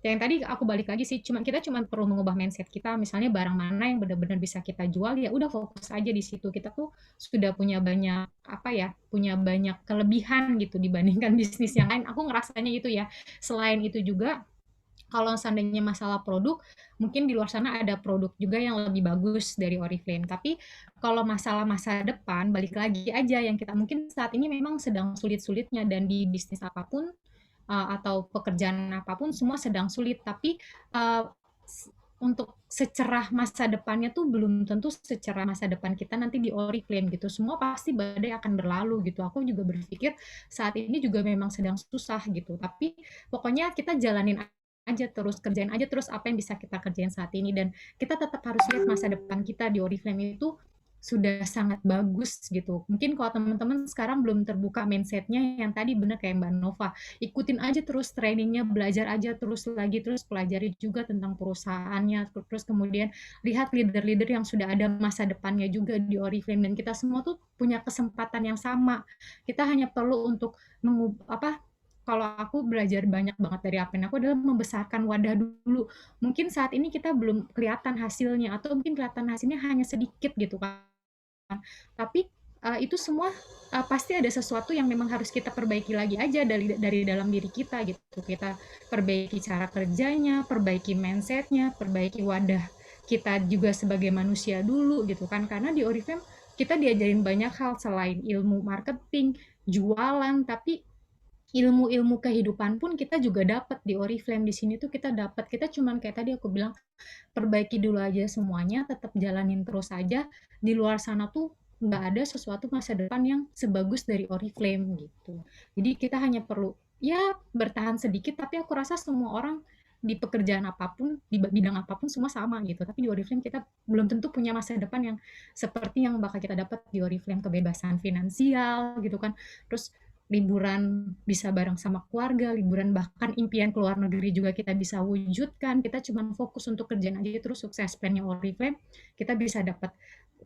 yang tadi aku balik lagi sih, kita cuma perlu mengubah mindset kita, misalnya barang mana yang benar-benar bisa kita jual, ya udah fokus aja di situ. Kita tuh sudah punya banyak apa ya, punya banyak kelebihan gitu dibandingkan bisnis yang lain. Aku ngerasanya itu ya. Selain itu juga kalau seandainya masalah produk, mungkin di luar sana ada produk juga yang lebih bagus dari Oriflame. Tapi kalau masalah masa depan, balik lagi aja yang kita mungkin saat ini memang sedang sulit-sulitnya dan di bisnis apapun atau pekerjaan apapun semua sedang sulit. Tapi uh, untuk secerah masa depannya tuh belum tentu secerah masa depan kita nanti di Oriflame gitu. Semua pasti badai akan berlalu gitu. Aku juga berpikir saat ini juga memang sedang susah gitu. Tapi pokoknya kita jalanin aja terus, kerjain aja terus apa yang bisa kita kerjain saat ini dan kita tetap harus lihat masa depan kita di Oriflame itu sudah sangat bagus gitu. Mungkin kalau teman-teman sekarang belum terbuka mindsetnya yang tadi benar kayak Mbak Nova, ikutin aja terus trainingnya, belajar aja terus lagi, terus pelajari juga tentang perusahaannya, terus kemudian lihat leader-leader yang sudah ada masa depannya juga di Oriflame dan kita semua tuh punya kesempatan yang sama. Kita hanya perlu untuk kalau aku belajar banyak banget dari apa yang aku adalah membesarkan wadah dulu. Mungkin saat ini kita belum kelihatan hasilnya atau mungkin kelihatan hasilnya hanya sedikit gitu kan. Tapi itu semua pasti ada sesuatu yang memang harus kita perbaiki lagi aja dari dalam diri kita gitu. Kita perbaiki cara kerjanya, perbaiki mindsetnya, perbaiki wadah kita juga sebagai manusia dulu gitu kan. Karena di Oriflame kita diajarin banyak hal selain ilmu marketing, jualan, tapi ilmu-ilmu kehidupan pun kita juga dapat di Oriflame. Di sini tuh kita dapat, kita cuman kayak tadi aku bilang perbaiki dulu aja semuanya, tetap jalanin terus aja. Di luar sana tuh nggak ada sesuatu masa depan yang sebagus dari Oriflame gitu. Jadi kita hanya perlu ya bertahan sedikit, tapi aku rasa semua orang di pekerjaan apapun, di bidang apapun semua sama gitu. Tapi di Oriflame kita belum tentu punya masa depan yang seperti yang bakal kita dapat di Oriflame, kebebasan finansial gitu kan. Terus liburan bisa bareng sama keluarga, liburan bahkan impian ke luar negeri juga kita bisa wujudkan. Kita cuma fokus untuk kerjaan aja terus sukses plan-nya Oriflame, kita bisa dapat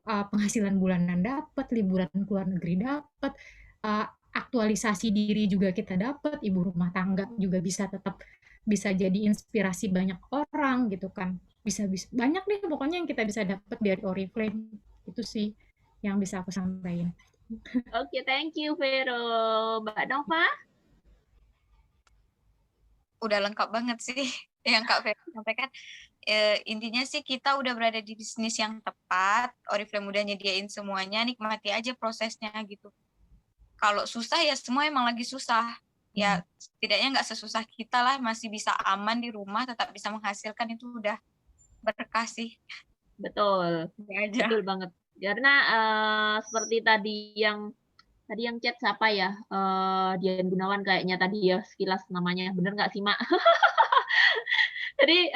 penghasilan bulanan, dapat liburan ke luar negeri, dapat aktualisasi diri juga kita dapat, ibu rumah tangga juga bisa tetap bisa jadi inspirasi banyak orang gitu kan. Bisa banyak deh pokoknya yang kita bisa dapat dari Oriflame itu sih. yang bisa aku sampaikan. Oke, thank you Vero. Mbak Nova? Udah lengkap banget sih yang Kak Feby sampaikan. Intinya sih kita udah berada di bisnis yang tepat, Oriflame udah nyediain semuanya, nikmati aja prosesnya gitu. Kalau susah ya semua emang lagi susah. Ya setidaknya nggak sesusah kita lah, masih bisa aman di rumah, tetap bisa menghasilkan, itu udah berkah sih. Betul, Ini aja. betul banget. Karena seperti tadi yang chat siapa ya? Dian Gunawan kayaknya tadi ya, sekilas namanya. Bener nggak sih, Mak? Jadi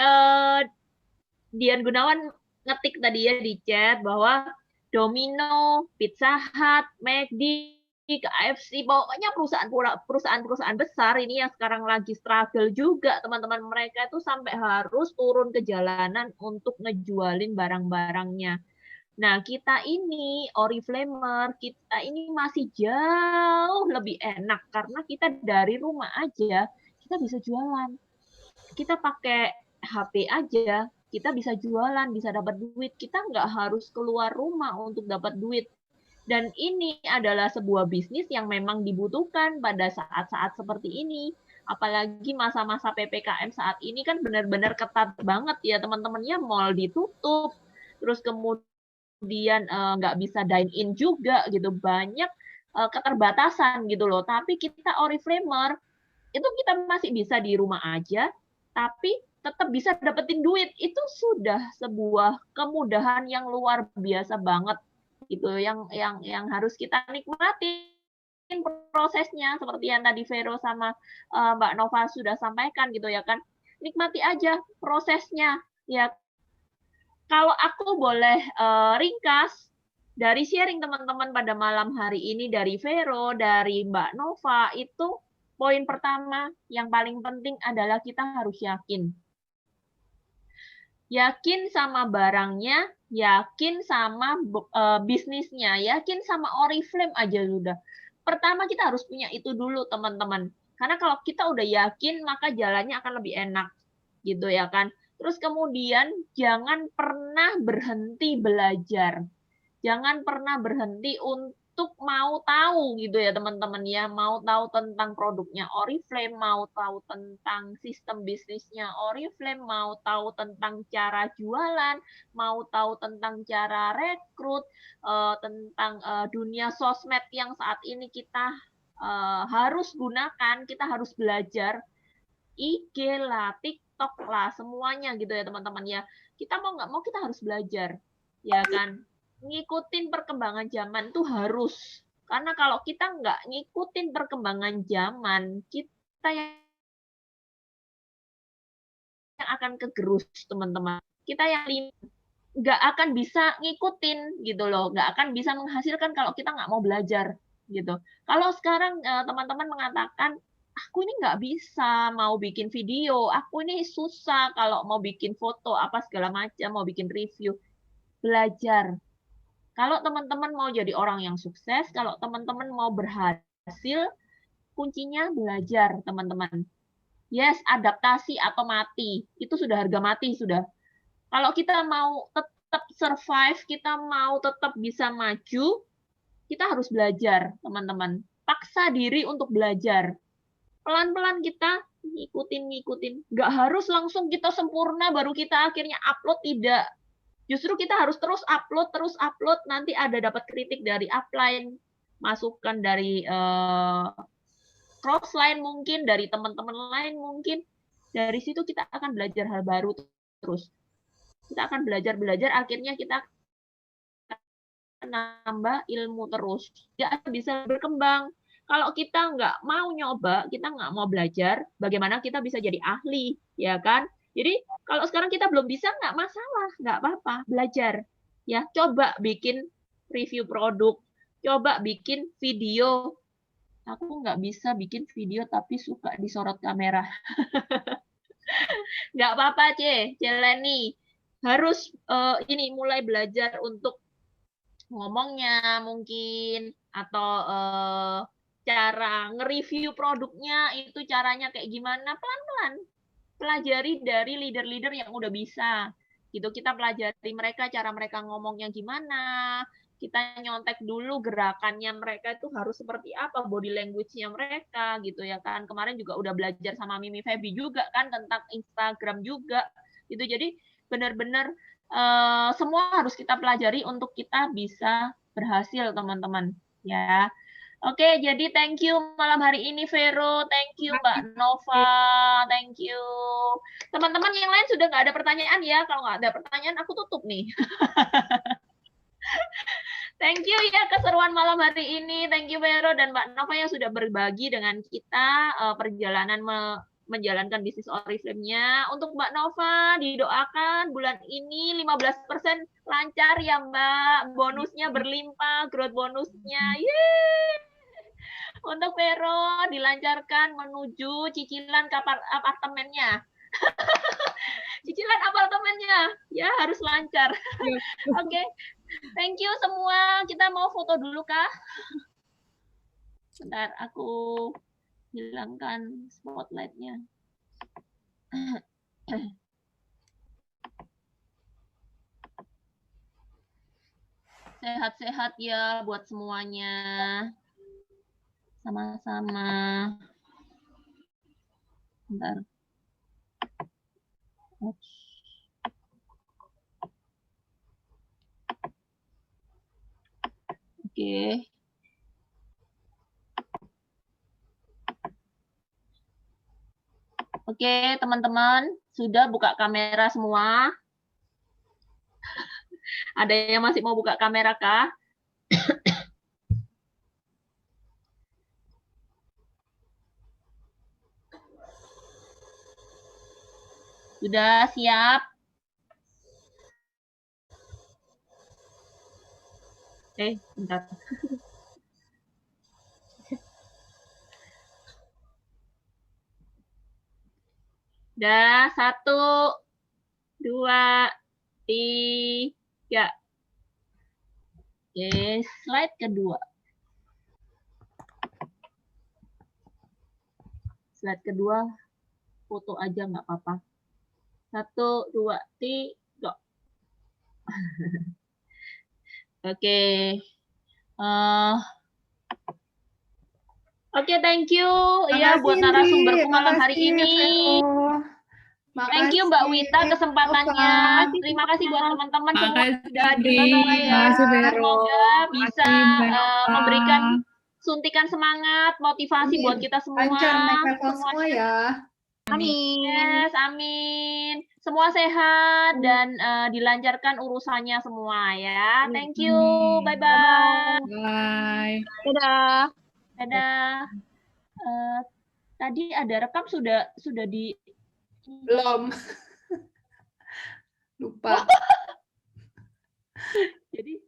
Dian Gunawan ngetik tadi ya di chat bahwa Domino, Pizza Hut, McD, KFC, pokoknya perusahaan-perusahaan besar ini yang sekarang lagi struggle juga, teman-teman, mereka itu sampai harus turun ke jalanan untuk ngejualin barang-barangnya. Nah, kita ini Oriflamer, kita ini masih jauh lebih enak karena kita dari rumah aja kita bisa jualan. Kita pakai HP aja, kita bisa jualan, bisa dapat duit. Kita nggak harus keluar rumah untuk dapat duit. Dan ini adalah sebuah bisnis yang memang dibutuhkan pada saat-saat seperti ini. Apalagi masa-masa PPKM saat ini kan benar-benar ketat banget ya teman-teman ya, mall ditutup, terus kemudian nggak bisa dine in juga gitu, banyak keterbatasan gitu loh. Tapi kita Oriflamer itu kita masih bisa di rumah aja, tapi tetap bisa dapetin duit. Itu sudah sebuah kemudahan yang luar biasa banget gitu, yang harus kita nikmatin prosesnya seperti yang tadi Vero sama Mbak Nova sudah sampaikan gitu ya kan. Nikmati aja prosesnya ya. Kalau aku boleh ringkas dari sharing teman-teman pada malam hari ini dari Vero, dari Mbak Nova, itu poin pertama yang paling penting adalah kita harus yakin. Yakin sama barangnya, yakin sama bisnisnya, yakin sama Oriflame aja sudah. Pertama kita harus punya itu dulu teman-teman. Karena kalau kita udah yakin maka jalannya akan lebih enak gitu ya kan. Terus kemudian jangan pernah berhenti belajar. Jangan pernah berhenti untuk mau tahu gitu ya teman-teman ya, mau tahu tentang produknya Oriflame, mau tahu tentang sistem bisnisnya Oriflame, mau tahu tentang cara jualan, mau tahu tentang cara rekrut, tentang dunia sosmed yang saat ini kita harus gunakan, kita harus belajar. IG lah, TikTok lah, semuanya gitu ya teman-teman ya. Kita mau nggak mau kita harus belajar, ya kan? Ngikutin perkembangan zaman tuh harus. Karena kalau kita nggak ngikutin perkembangan zaman, kita yang akan kegerus, teman-teman. Kita yang nggak akan bisa ngikutin gitu loh, nggak akan bisa menghasilkan kalau kita nggak mau belajar gitu. Kalau sekarang teman-teman mengatakan, aku ini nggak bisa mau bikin video, aku ini susah kalau mau bikin foto apa segala macam, mau bikin review, belajar. Kalau teman-teman mau jadi orang yang sukses, kalau teman-teman mau berhasil, kuncinya belajar, teman-teman. Yes, adaptasi atau mati. Itu sudah harga mati, sudah. Kalau kita mau tetap survive, kita mau tetap bisa maju, kita harus belajar, teman-teman. Paksa diri untuk belajar. Pelan-pelan kita ngikutin. Nggak harus langsung kita sempurna baru kita akhirnya upload, tidak. Justru kita harus terus upload, nanti ada dapat kritik dari upline, masukan dari crossline mungkin, dari teman-teman lain mungkin. Dari situ kita akan belajar hal baru terus. Kita akan belajar, akhirnya kita nambah ilmu terus. Nggak bisa berkembang. Kalau kita nggak mau nyoba, kita nggak mau belajar, bagaimana kita bisa jadi ahli, ya kan? Jadi kalau sekarang kita belum bisa, nggak masalah, nggak apa-apa, belajar. Ya, coba bikin review produk, coba bikin video. Aku nggak bisa bikin video tapi suka disorot kamera. Nggak apa-apa, Celeni. Harus ini mulai belajar untuk ngomongnya mungkin, atau cara nge-review produknya itu caranya kayak gimana, pelan-pelan. Pelajari dari leader-leader yang udah bisa. Gitu, kita pelajari mereka, cara mereka ngomongnya gimana, kita nyontek dulu gerakannya mereka itu harus seperti apa, body language-nya mereka gitu ya kan. Kemarin juga udah belajar sama Mimi Feby juga kan tentang Instagram juga gitu. Jadi benar-benar semua harus kita pelajari untuk kita bisa berhasil teman-teman ya. Oke, jadi thank you malam hari ini Vero, thank you Mbak Nova, thank you. Teman-teman yang lain sudah nggak ada pertanyaan ya? Kalau nggak ada pertanyaan aku tutup nih. Thank you ya keseruan malam hari ini. Thank you Vero dan Mbak Nova yang sudah berbagi dengan kita perjalanan menjalankan bisnis Oriflame-nya. Untuk Mbak Nova, didoakan bulan ini 15% lancar ya Mbak. Bonusnya berlimpah, growth bonusnya. Yeay! Untuk Vero, dilancarkan menuju cicilan apartemennya. Cicilan apartemennya, ya harus lancar. Oke, thank you semua. Kita mau foto dulu kah? Bentar, aku hilangkan spotlight-nya. Sehat-sehat ya buat semuanya. Sama-sama. Bentar. Oke. Oke, teman-teman, sudah buka kamera semua? Ada yang masih mau buka kamera kah? Sudah siap? Bentar. Udah, 1, 2, 3. Oke, slide kedua. Slide kedua, foto aja nggak apa-apa. 1, 2, 3. Oke. Oke, thank you ya buat narasumberku malam hari ini. Thank you Mbak Wita kesempatannya. Terima kasih buat teman-teman semua sudah hadir ya. Semoga bisa memberikan suntikan semangat, motivasi buat kita semua. Semua ya. Amin. Yes, amin. Semua sehat dan dilancarkan urusannya semua ya. Thank you. Bye-bye. Bye. Dadah. Dadah. Tadi ada rekam sudah di Belum. Lupa. jadi